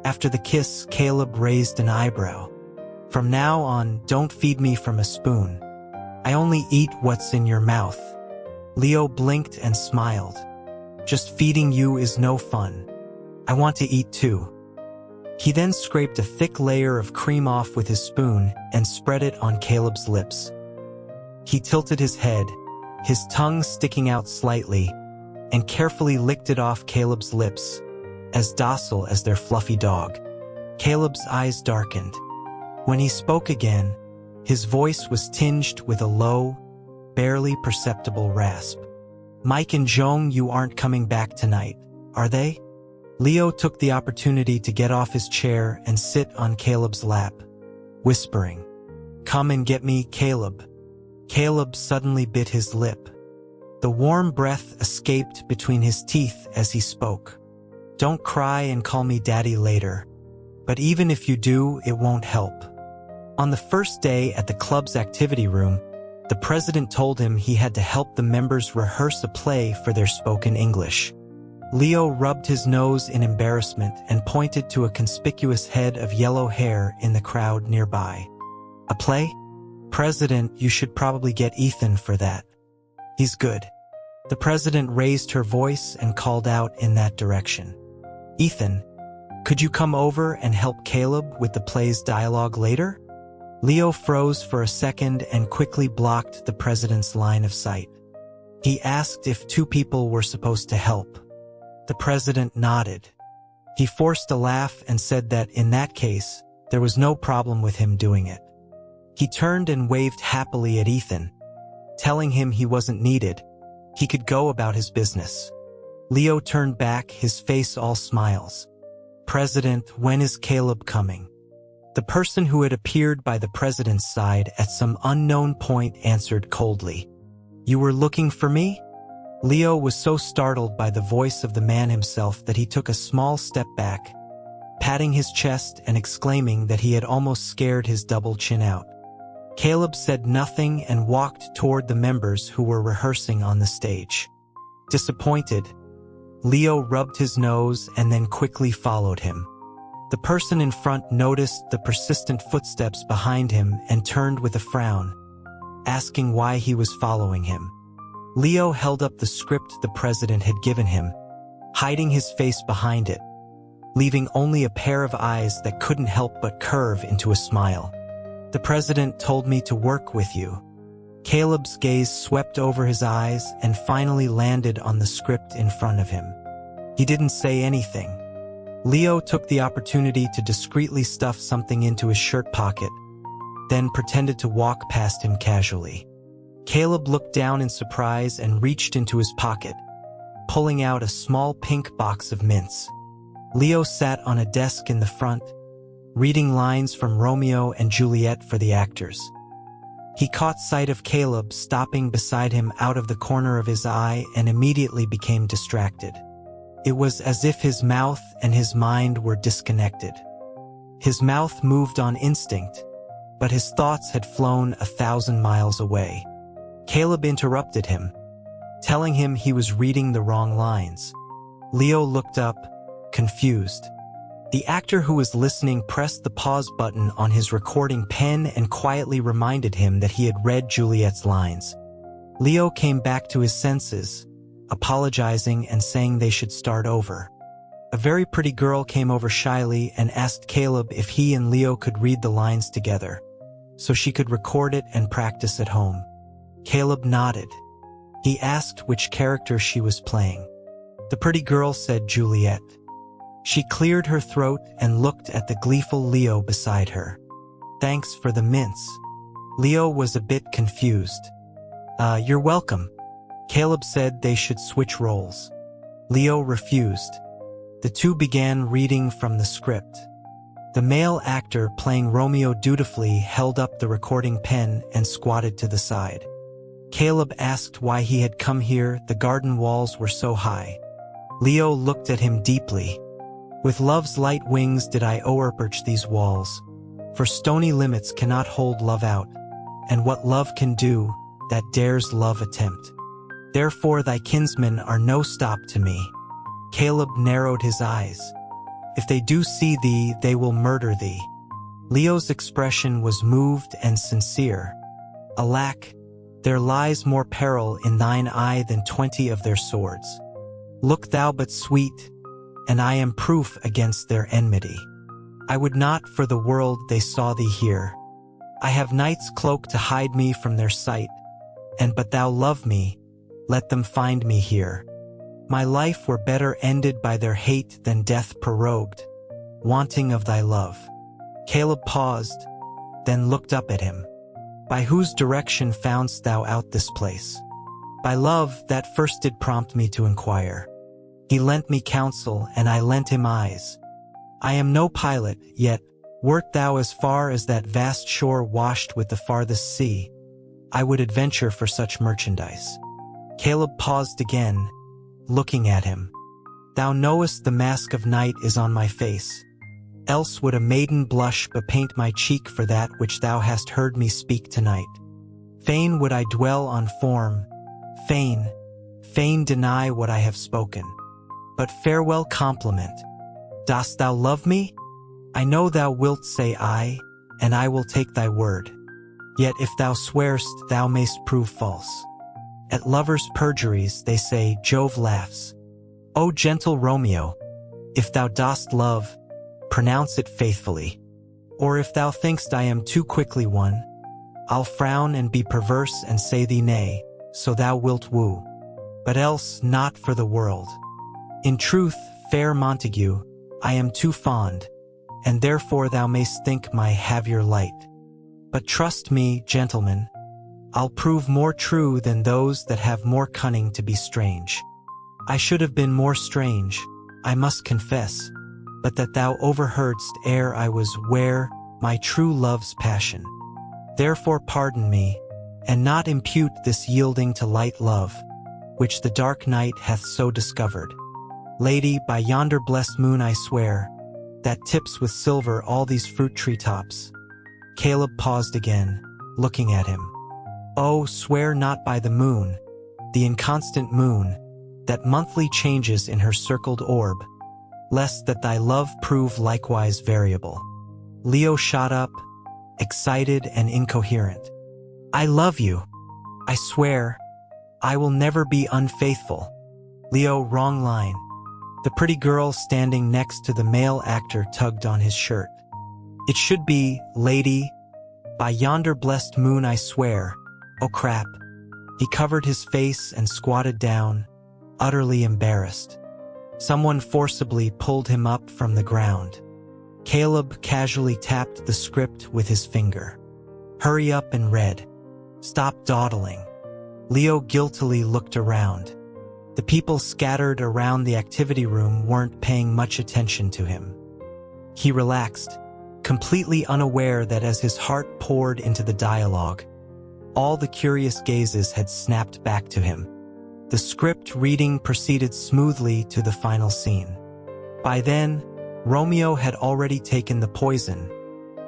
After the kiss, Caleb raised an eyebrow. "From now on, don't feed me from a spoon. I only eat what's in your mouth." Leo blinked and smiled. "Just feeding you is no fun. I want to eat too." He then scraped a thick layer of cream off with his spoon and spread it on Caleb's lips. He tilted his head, his tongue sticking out slightly, and carefully licked it off Caleb's lips, as docile as their fluffy dog. Caleb's eyes darkened. When he spoke again, his voice was tinged with a low, barely perceptible rasp. "Mike and Jong, you aren't coming back tonight, are they?" Leo took the opportunity to get off his chair and sit on Caleb's lap, whispering, "Come and get me, Caleb." Caleb suddenly bit his lip. The warm breath escaped between his teeth as he spoke. "Don't cry and call me daddy later. But even if you do, it won't help." On the first day at the club's activity room, the president told him he had to help the members rehearse a play for their spoken English. Leo rubbed his nose in embarrassment and pointed to a conspicuous head of yellow hair in the crowd nearby. "A play? President, you should probably get Ethan for that. He's good." The president raised her voice and called out in that direction. "Ethan, could you come over and help Caleb with the play's dialogue later?" Leo froze for a second and quickly blocked the president's line of sight. He asked if two people were supposed to help. The president nodded. He forced a laugh and said that in that case, there was no problem with him doing it. He turned and waved happily at Ethan, telling him he wasn't needed. He could go about his business. Leo turned back, his face all smiles. "President, when is Caleb coming?" The person who had appeared by the president's side at some unknown point answered coldly, "You were looking for me?" Leo was so startled by the voice of the man himself that he took a small step back, patting his chest and exclaiming that he had almost scared his double chin out. Caleb said nothing and walked toward the members who were rehearsing on the stage. Disappointed, Leo rubbed his nose and then quickly followed him. The person in front noticed the persistent footsteps behind him and turned with a frown, asking why he was following him. Leo held up the script the president had given him, hiding his face behind it, leaving only a pair of eyes that couldn't help but curve into a smile. "The president told me to work with you." Caleb's gaze swept over his eyes and finally landed on the script in front of him. He didn't say anything. Leo took the opportunity to discreetly stuff something into his shirt pocket, then pretended to walk past him casually. Caleb looked down in surprise and reached into his pocket, pulling out a small pink box of mints. Leo sat on a desk in the front, reading lines from Romeo and Juliet for the actors. He caught sight of Caleb stopping beside him out of the corner of his eye and immediately became distracted. It was as if his mouth and his mind were disconnected. His mouth moved on instinct, but his thoughts had flown 1,000 miles away. Caleb interrupted him, telling him he was reading the wrong lines. Leo looked up, confused. The actor who was listening pressed the pause button on his recording pen and quietly reminded him that he had read Juliet's lines. Leo came back to his senses, apologizing and saying they should start over. A very pretty girl came over shyly and asked Caleb if he and Leo could read the lines together, so she could record it and practice at home. Caleb nodded. He asked which character she was playing. The pretty girl said Juliet. She cleared her throat and looked at the gleeful Leo beside her. "Thanks for the mints." Leo was a bit confused. You're welcome." Caleb said they should switch roles. Leo refused. The two began reading from the script. The male actor playing Romeo dutifully held up the recording pen and squatted to the side. Caleb asked why he had come here. The garden walls were so high. Leo looked at him deeply. With love's light wings did I o'erperch these walls, for stony limits cannot hold love out, and what love can do, that dares love attempt. Therefore thy kinsmen are no stop to me. Caleb narrowed his eyes. If they do see thee, they will murder thee. Leo's expression was moved and sincere. Alack, there lies more peril in thine eye than 20 of their swords. Look thou but sweet, and I am proof against their enmity. I would not for the world they saw thee here. I have night's cloak to hide me from their sight, and but thou love me, let them find me here. My life were better ended by their hate than death prorogued, wanting of thy love. Caleb paused, then looked up at him. By whose direction foundst thou out this place? By love that first did prompt me to inquire. He lent me counsel, and I lent him eyes. I am no pilot, yet, wert thou as far as that vast shore washed with the farthest sea, I would adventure for such merchandise. Caleb paused again, looking at him. Thou knowest the mask of night is on my face. Else would a maiden blush bepaint my cheek for that which thou hast heard me speak tonight. Fain would I dwell on form, fain deny what I have spoken. But farewell compliment. Dost thou love me? I know thou wilt say aye, and I will take thy word. Yet if thou swearst, thou mayst prove false. At lovers' perjuries, they say, Jove laughs. O gentle Romeo, if thou dost love, pronounce it faithfully. Or if thou thinkst I am too quickly won, I'll frown and be perverse and say thee nay, so thou wilt woo. But else not for the world. In truth, fair Montague, I am too fond, and therefore thou mayst think my Javier light. But trust me, gentlemen, I'll prove more true than those that have more cunning to be strange. I should have been more strange, I must confess, but that thou overheardst ere I was ware my true love's passion. Therefore pardon me, and not impute this yielding to light love, which the dark night hath so discovered. Lady, by yonder blessed moon I swear, that tips with silver all these fruit tree tops. Caleb paused again, looking at him. Oh, swear not by the moon, the inconstant moon, that monthly changes in her circled orb, lest that thy love prove likewise variable. Leo shot up, excited and incoherent. I love you. I swear, I will never be unfaithful. Leo, wrong line. The pretty girl standing next to the male actor tugged on his shirt. It should be, lady, by yonder blessed moon I swear. Oh crap. He covered his face and squatted down, utterly embarrassed. Someone forcibly pulled him up from the ground. Caleb casually tapped the script with his finger. Hurry up and read. Stop dawdling. Leo guiltily looked around. The people scattered around the activity room weren't paying much attention to him. He relaxed, completely unaware that as his heart poured into the dialogue, all the curious gazes had snapped back to him. The script reading proceeded smoothly to the final scene. By then, Romeo had already taken the poison,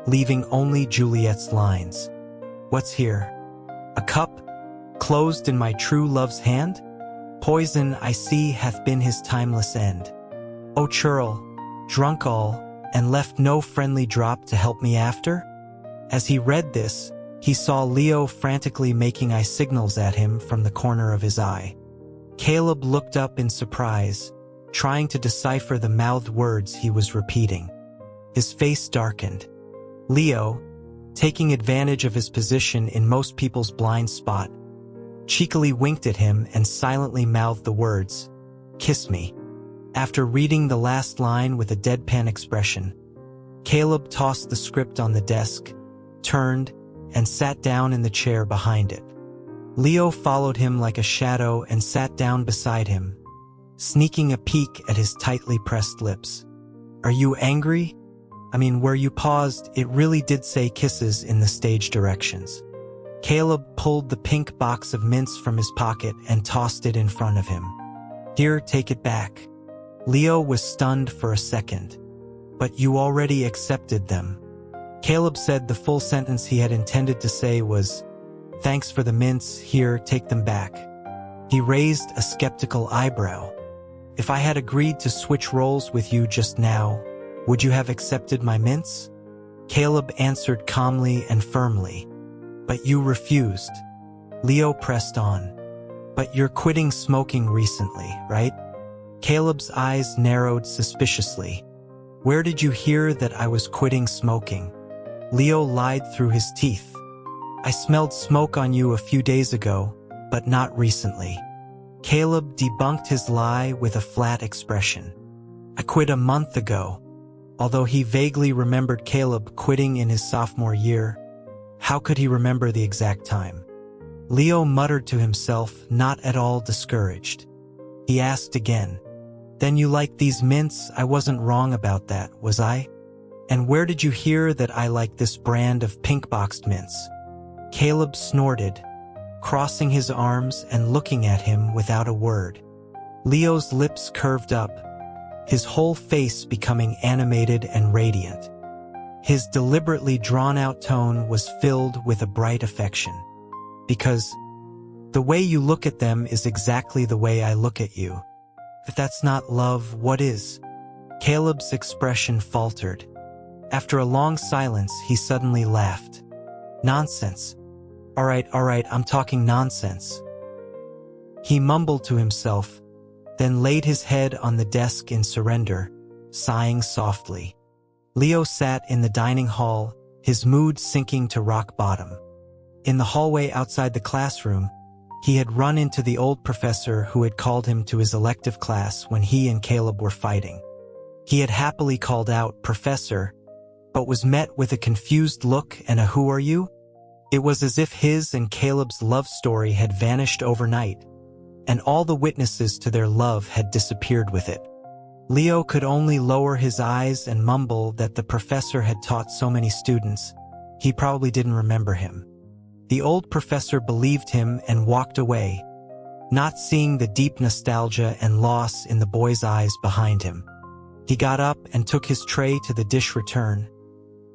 leaving only Juliet's lines. What's here? A cup, closed in my true love's hand? Poison, I see, hath been his timeless end. O churl, drunk all, and left no friendly drop to help me after? As he read this, he saw Leo frantically making eye signals at him from the corner of his eye. Caleb looked up in surprise, trying to decipher the mouthed words he was repeating. His face darkened. Leo, taking advantage of his position in most people's blind spot, cheekily winked at him and silently mouthed the words, "Kiss me." After reading the last line with a deadpan expression, Caleb tossed the script on the desk, turned, and sat down in the chair behind it. Leo followed him like a shadow and sat down beside him, sneaking a peek at his tightly pressed lips. "Are you angry? Where you paused, it really did say kisses in the stage directions." Caleb pulled the pink box of mints from his pocket and tossed it in front of him. "Here, take it back." Leo was stunned for a second. "But you already accepted them." Caleb said the full sentence he had intended to say was, "Thanks for the mints, here, take them back." He raised a skeptical eyebrow. "If I had agreed to switch roles with you just now, would you have accepted my mints?" Caleb answered calmly and firmly. "But you refused." Leo pressed on. "But you're quitting smoking recently, right?" Caleb's eyes narrowed suspiciously. "Where did you hear that I was quitting smoking?" Leo lied through his teeth. "I smelled smoke on you a few days ago, but not recently." Caleb debunked his lie with a flat expression. "I quit a month ago." Although he vaguely remembered Caleb quitting in his sophomore year, how could he remember the exact time? Leo muttered to himself, not at all discouraged. He asked again, "Then you like these mints? I wasn't wrong about that, was I? And where did you hear that I like this brand of pink-boxed mints?" Caleb snorted, crossing his arms and looking at him without a word. Leo's lips curved up, his whole face becoming animated and radiant. His deliberately drawn-out tone was filled with a bright affection. "Because the way you look at them is exactly the way I look at you. If that's not love, what is?" Caleb's expression faltered. After a long silence, he suddenly laughed. "Nonsense. All right, I'm talking nonsense." He mumbled to himself, then laid his head on the desk in surrender, sighing softly. Leo sat in the dining hall, his mood sinking to rock bottom. In the hallway outside the classroom, he had run into the old professor who had called him to his elective class when he and Caleb were fighting. He had happily called out, "Professor," but was met with a confused look and a "Who are you?" It was as if his and Caleb's love story had vanished overnight, and all the witnesses to their love had disappeared with it. Leo could only lower his eyes and mumble that the professor had taught so many students, he probably didn't remember him. The old professor believed him and walked away, not seeing the deep nostalgia and loss in the boy's eyes behind him. He got up and took his tray to the dish return,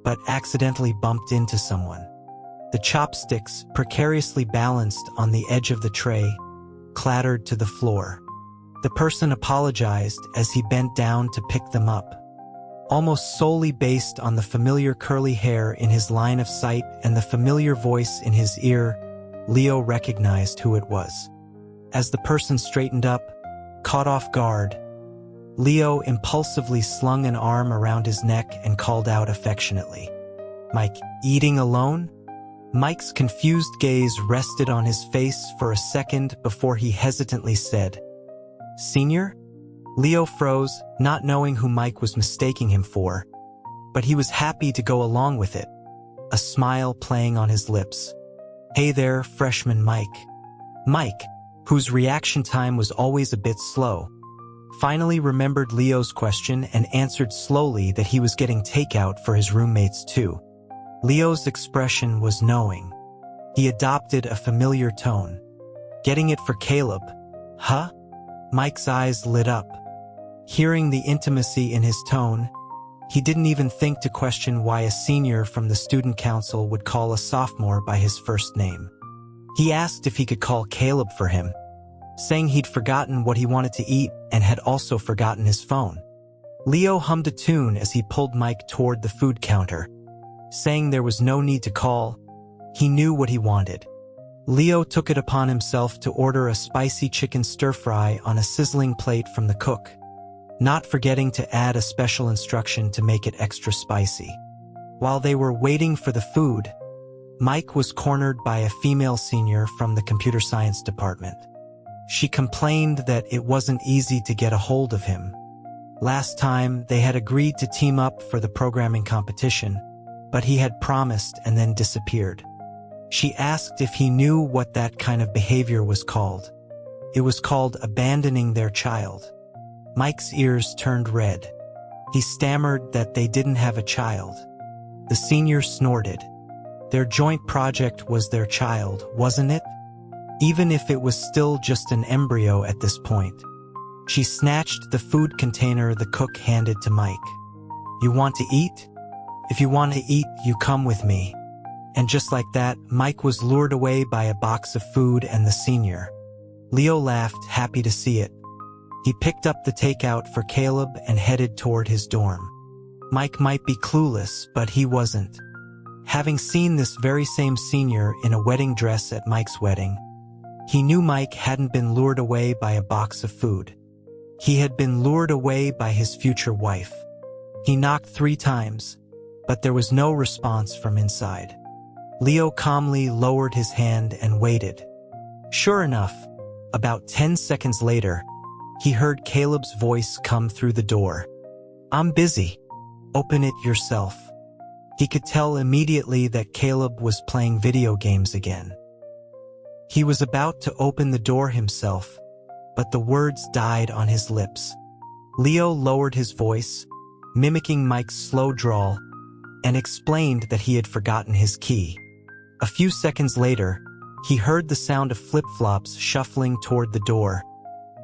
but accidentally bumped into someone. The chopsticks, precariously balanced on the edge of the tray, clattered to the floor. The person apologized as he bent down to pick them up. Almost solely based on the familiar curly hair in his line of sight and the familiar voice in his ear, Leo recognized who it was. As the person straightened up, caught off guard, Leo impulsively slung an arm around his neck and called out affectionately, "Mike, eating alone?" Mike's confused gaze rested on his face for a second before he hesitantly said, "Senior?" Leo froze, not knowing who Mike was mistaking him for, but he was happy to go along with it, a smile playing on his lips. "Hey there, freshman Mike." Mike, whose reaction time was always a bit slow, finally remembered Leo's question and answered slowly that he was getting takeout for his roommates too. Leo's expression was knowing. He adopted a familiar tone. "Getting it for Caleb, huh?" Mike's eyes lit up. Hearing the intimacy in his tone, he didn't even think to question why a senior from the student council would call a sophomore by his first name. He asked if he could call Caleb for him, saying he'd forgotten what he wanted to eat and had also forgotten his phone. Leo hummed a tune as he pulled Mike toward the food counter, saying there was no need to call. He knew what he wanted. Leo took it upon himself to order a spicy chicken stir-fry on a sizzling plate from the cook, not forgetting to add a special instruction to make it extra spicy. While they were waiting for the food, Mike was cornered by a female senior from the computer science department. She complained that it wasn't easy to get a hold of him. Last time, they had agreed to team up for the programming competition, but he had promised and then disappeared. She asked if he knew what that kind of behavior was called. It was called abandoning their child. Mike's ears turned red. He stammered that they didn't have a child. The senior snorted. Their joint project was their child, wasn't it? Even if it was still just an embryo at this point. She snatched the food container the cook handed to Mike. "You want to eat? If you want to eat, you come with me." And just like that, Mike was lured away by a box of food and the senior. Leo laughed, happy to see it. He picked up the takeout for Caleb and headed toward his dorm. Mike might be clueless, but he wasn't. Having seen this very same senior in a wedding dress at Mike's wedding, he knew Mike hadn't been lured away by a box of food. He had been lured away by his future wife. He knocked 3 times, but there was no response from inside. Leo calmly lowered his hand and waited. Sure enough, about 10 seconds later, he heard Caleb's voice come through the door. "I'm busy. Open it yourself." He could tell immediately that Caleb was playing video games again. He was about to open the door himself, but the words died on his lips. Leo lowered his voice, mimicking Mike's slow drawl, and explained that he had forgotten his key. A few seconds later, he heard the sound of flip-flops shuffling toward the door,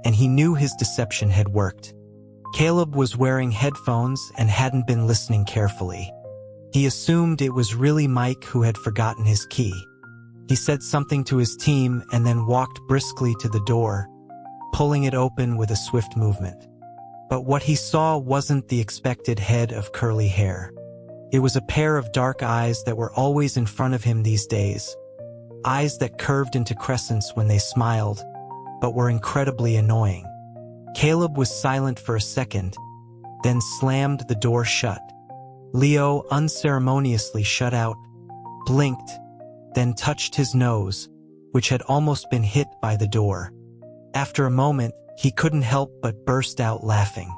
and he knew his deception had worked. Caleb was wearing headphones and hadn't been listening carefully. He assumed it was really Mike who had forgotten his key. He said something to his team and then walked briskly to the door, pulling it open with a swift movement. But what he saw wasn't the expected head of curly hair. It was a pair of dark eyes that were always in front of him these days. Eyes that curved into crescents when they smiled, but were incredibly annoying. Caleb was silent for a second, then slammed the door shut. Leo unceremoniously shut out, blinked, then touched his nose, which had almost been hit by the door. After a moment, he couldn't help but burst out laughing.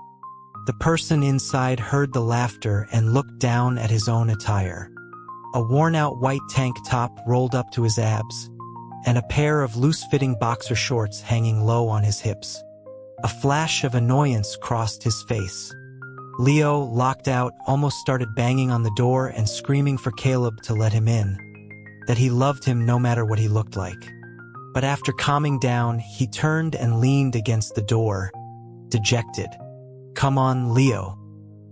The person inside heard the laughter and looked down at his own attire. A worn-out white tank top rolled up to his abs, and a pair of loose-fitting boxer shorts hanging low on his hips. A flash of annoyance crossed his face. Leo, locked out, almost started banging on the door and screaming for Caleb to let him in, that he loved him no matter what he looked like. But after calming down, he turned and leaned against the door, dejected. "Come on, Leo."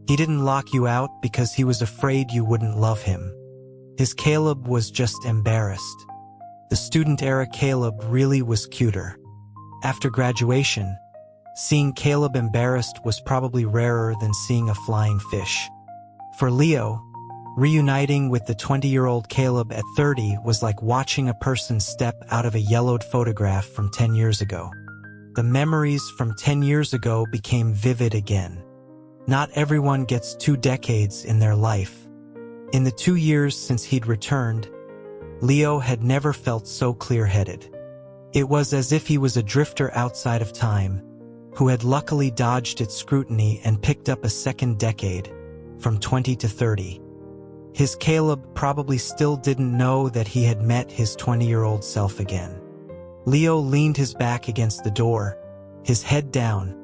He didn't lock you out because he was afraid you wouldn't love him. His Caleb was just embarrassed. The student-era Caleb really was cuter. After graduation, seeing Caleb embarrassed was probably rarer than seeing a flying fish. For Leo, reuniting with the 20-year-old Caleb at 30 was like watching a person step out of a yellowed photograph from 10 years ago. The memories from 10 years ago became vivid again. Not everyone gets 2 decades in their life. In the 2 years since he'd returned, Leo had never felt so clear-headed. It was as if he was a drifter outside of time, who had luckily dodged its scrutiny and picked up a second decade, from 20 to 30. His Caleb probably still didn't know that he had met his 20-year-old self again. Leo leaned his back against the door, his head down,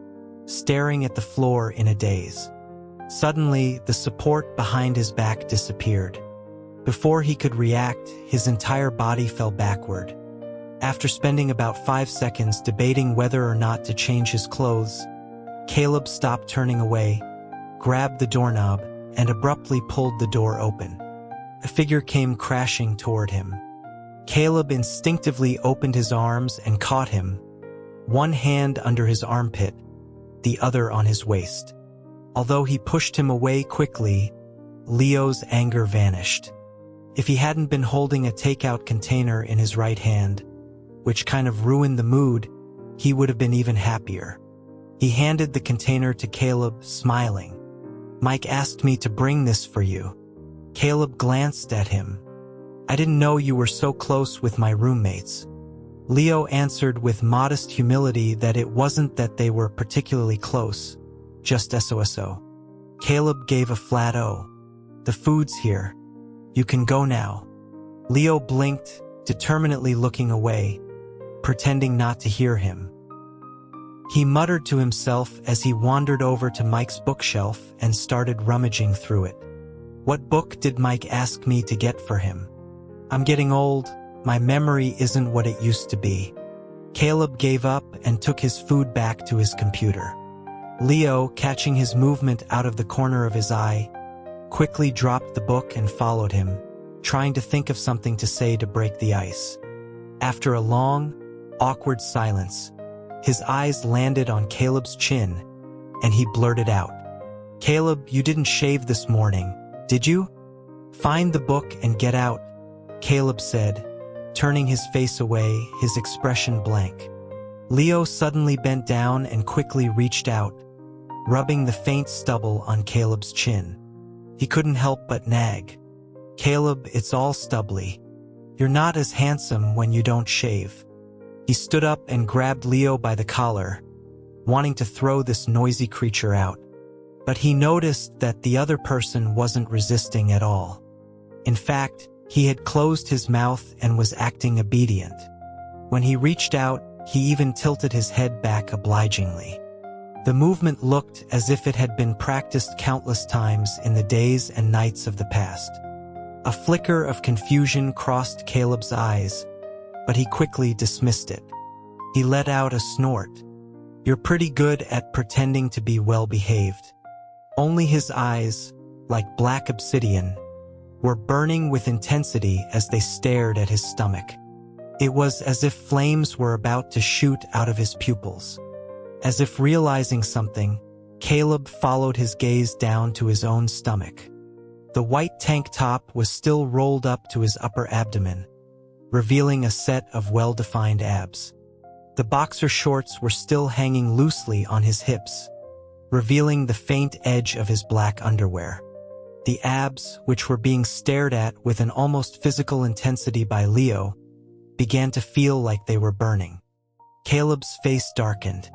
staring at the floor in a daze. Suddenly, the support behind his back disappeared. Before he could react, his entire body fell backward. After spending about 5 seconds debating whether or not to change his clothes, Caleb stopped turning away, grabbed the doorknob, and abruptly pulled the door open. A figure came crashing toward him. Caleb instinctively opened his arms and caught him, one hand under his armpit, the other on his waist. Although he pushed him away quickly, Leo's anger vanished. If he hadn't been holding a takeout container in his right hand, which kind of ruined the mood, he would have been even happier. He handed the container to Caleb, smiling. "Mike asked me to bring this for you." Caleb glanced at him. "I didn't know you were so close with my roommates." Leo answered with modest humility that it wasn't that they were particularly close, just SOSO. Caleb gave a flat O. "The food's here. You can go now." Leo blinked, determinedly looking away, pretending not to hear him. He muttered to himself as he wandered over to Mike's bookshelf and started rummaging through it. What book did Mike ask me to get for him? I'm getting old. My memory isn't what it used to be. Caleb gave up and took his food back to his computer. Leo, catching his movement out of the corner of his eye, quickly dropped the book and followed him, trying to think of something to say to break the ice. After a long, awkward silence, his eyes landed on Caleb's chin, and he blurted out, "Caleb, you didn't shave this morning, did you?" "Find the book and get out," Caleb said, turning his face away, his expression blank. Leo suddenly bent down and quickly reached out, rubbing the faint stubble on Caleb's chin. He couldn't help but nag. "Caleb, it's all stubbly. You're not as handsome when you don't shave." He stood up and grabbed Leo by the collar, wanting to throw this noisy creature out. But he noticed that the other person wasn't resisting at all. In fact, he had closed his mouth and was acting obedient. When he reached out, he even tilted his head back obligingly. The movement looked as if it had been practiced countless times in the days and nights of the past. A flicker of confusion crossed Caleb's eyes, but he quickly dismissed it. He let out a snort. "You're pretty good at pretending to be well-behaved." Only his eyes, like black obsidian, were burning with intensity as they stared at his stomach. It was as if flames were about to shoot out of his pupils. As if realizing something, Caleb followed his gaze down to his own stomach. The white tank top was still rolled up to his upper abdomen, revealing a set of well-defined abs. The boxer shorts were still hanging loosely on his hips, revealing the faint edge of his black underwear. The abs, which were being stared at with an almost physical intensity by Leo, began to feel like they were burning. Caleb's face darkened.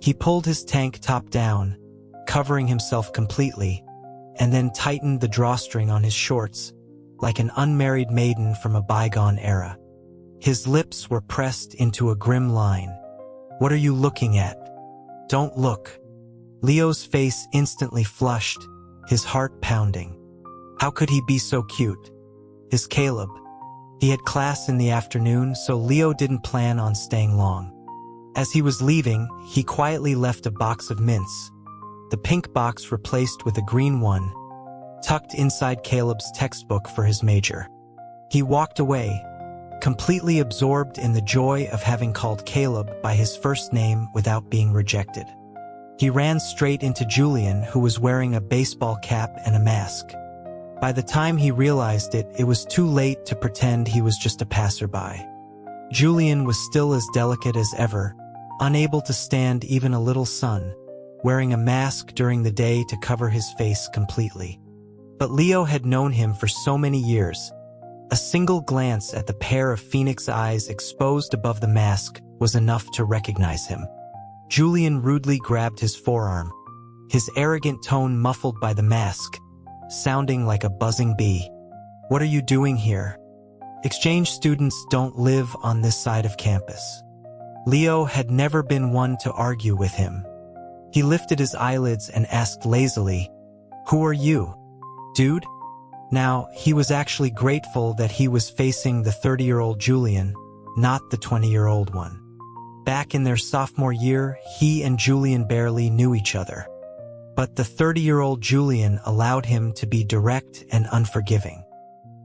He pulled his tank top down, covering himself completely, and then tightened the drawstring on his shorts, like an unmarried maiden from a bygone era. His lips were pressed into a grim line. "What are you looking at? Don't look." Leo's face instantly flushed, his heart pounding. How could he be so cute? His Caleb. He had class in the afternoon, so Leo didn't plan on staying long. As he was leaving, he quietly left a box of mints, the pink box replaced with a green one, tucked inside Caleb's textbook for his major. He walked away, completely absorbed in the joy of having called Caleb by his first name without being rejected. He ran straight into Julian, who was wearing a baseball cap and a mask. By the time he realized it, it was too late to pretend he was just a passerby. Julian was still as delicate as ever, unable to stand even a little sun, wearing a mask during the day to cover his face completely. But Leo had known him for so many years. A single glance at the pair of phoenix eyes exposed above the mask was enough to recognize him. Julian rudely grabbed his forearm, his arrogant tone muffled by the mask, sounding like a buzzing bee. "What are you doing here? Exchange students don't live on this side of campus." Leo had never been one to argue with him. He lifted his eyelids and asked lazily, "Who are you, dude?" Now, he was actually grateful that he was facing the 30-year-old Julian, not the 20-year-old one. Back in their sophomore year, he and Julian barely knew each other. But the 30-year-old Julian allowed him to be direct and unforgiving.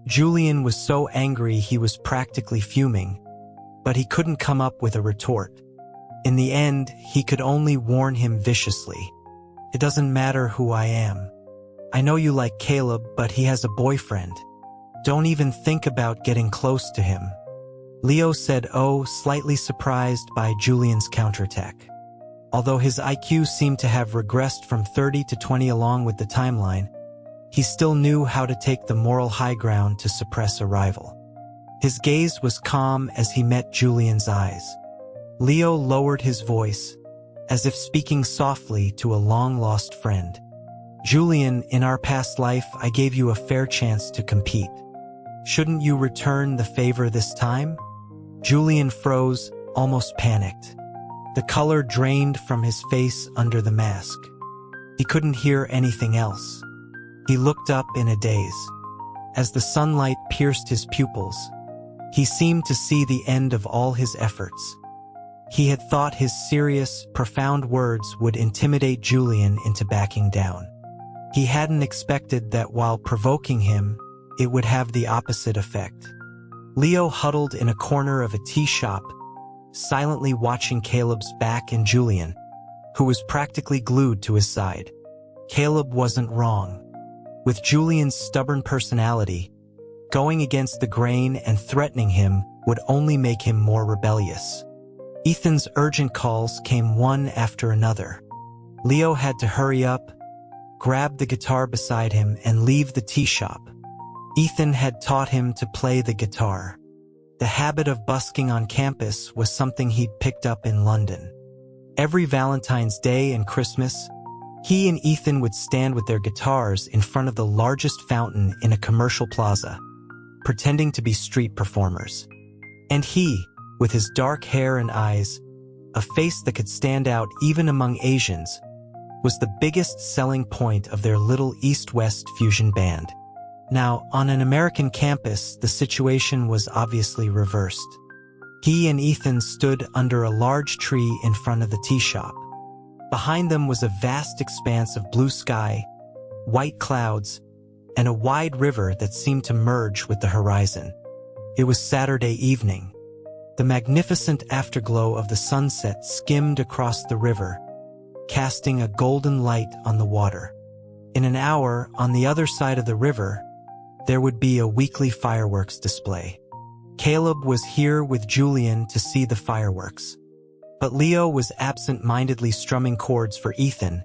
Julian was so angry he was practically fuming, but he couldn't come up with a retort. In the end, he could only warn him viciously. "It doesn't matter who I am. I know you like Caleb, but he has a boyfriend. Don't even think about getting close to him." Leo said, slightly surprised by Julian's counterattack. Although his IQ seemed to have regressed from 30 to 20 along with the timeline, he still knew how to take the moral high ground to suppress a rival. His gaze was calm as he met Julian's eyes. Leo lowered his voice, as if speaking softly to a long-lost friend. "Julian, in our past life, I gave you a fair chance to compete. Shouldn't you return the favor this time?" Julian froze, almost panicked. The color drained from his face under the mask. He couldn't hear anything else. He looked up in a daze. As the sunlight pierced his pupils, he seemed to see the end of all his efforts. He had thought his serious, profound words would intimidate Julian into backing down. He hadn't expected that while provoking him, it would have the opposite effect. Leo huddled in a corner of a tea shop, silently watching Caleb's back and Julian, who was practically glued to his side. Caleb wasn't wrong. With Julian's stubborn personality, going against the grain and threatening him would only make him more rebellious. Ethan's urgent calls came one after another. Leo had to hurry up, grab the guitar beside him, and leave the tea shop. Ethan had taught him to play the guitar. The habit of busking on campus was something he'd picked up in London. Every Valentine's Day and Christmas, he and Ethan would stand with their guitars in front of the largest fountain in a commercial plaza, pretending to be street performers. And he, with his dark hair and eyes, a face that could stand out even among Asians, was the biggest selling point of their little East-West fusion band. Now, on an American campus, the situation was obviously reversed. He and Ethan stood under a large tree in front of the tea shop. Behind them was a vast expanse of blue sky, white clouds, and a wide river that seemed to merge with the horizon. It was Saturday evening. The magnificent afterglow of the sunset skimmed across the river, casting a golden light on the water. In an hour, on the other side of the river, there would be a weekly fireworks display. Caleb was here with Julian to see the fireworks. But Leo was absent-mindedly strumming chords for Ethan,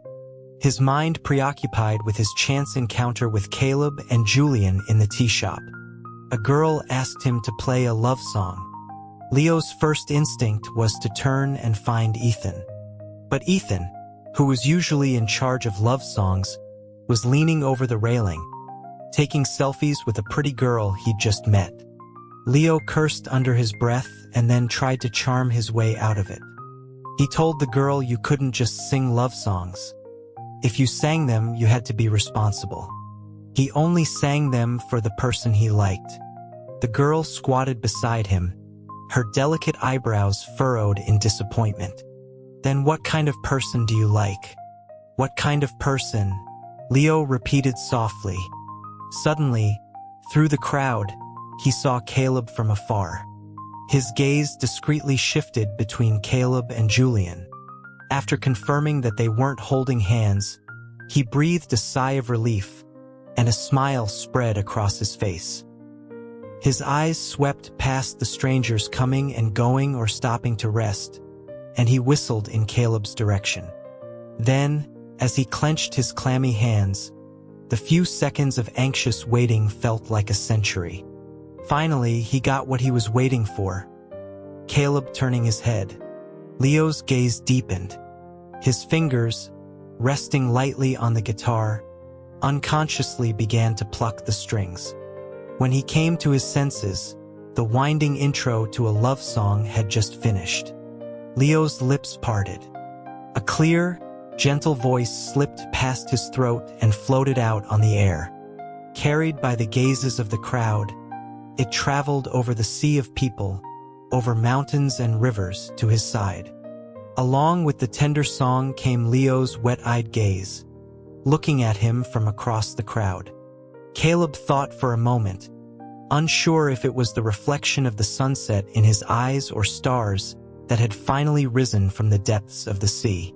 his mind preoccupied with his chance encounter with Caleb and Julian in the tea shop. A girl asked him to play a love song. Leo's first instinct was to turn and find Ethan. But Ethan, who was usually in charge of love songs, was leaning over the railing, taking selfies with a pretty girl he'd just met. Leo cursed under his breath and then tried to charm his way out of it. He told the girl you couldn't just sing love songs. If you sang them, you had to be responsible. He only sang them for the person he liked. The girl squatted beside him, her delicate eyebrows furrowed in disappointment. Then what kind of person do you like? What kind of person? Leo repeated softly. Suddenly, through the crowd, he saw Caleb from afar. His gaze discreetly shifted between Caleb and Julian. After confirming that they weren't holding hands, he breathed a sigh of relief, and a smile spread across his face. His eyes swept past the strangers coming and going or stopping to rest, and he whistled in Caleb's direction. Then, as he clenched his clammy hands, the few seconds of anxious waiting felt like a century. Finally, he got what he was waiting for. Caleb turning his head. Leo's gaze deepened. His fingers, resting lightly on the guitar, unconsciously began to pluck the strings. When he came to his senses, the winding intro to a love song had just finished. Leo's lips parted. A clear, gentle voice slipped past his throat and floated out on the air. Carried by the gazes of the crowd, it traveled over the sea of people, over mountains and rivers to his side. Along with the tender song came Leo's wet-eyed gaze, looking at him from across the crowd. Caleb thought for a moment, unsure if it was the reflection of the sunset in his eyes or stars that had finally risen from the depths of the sea.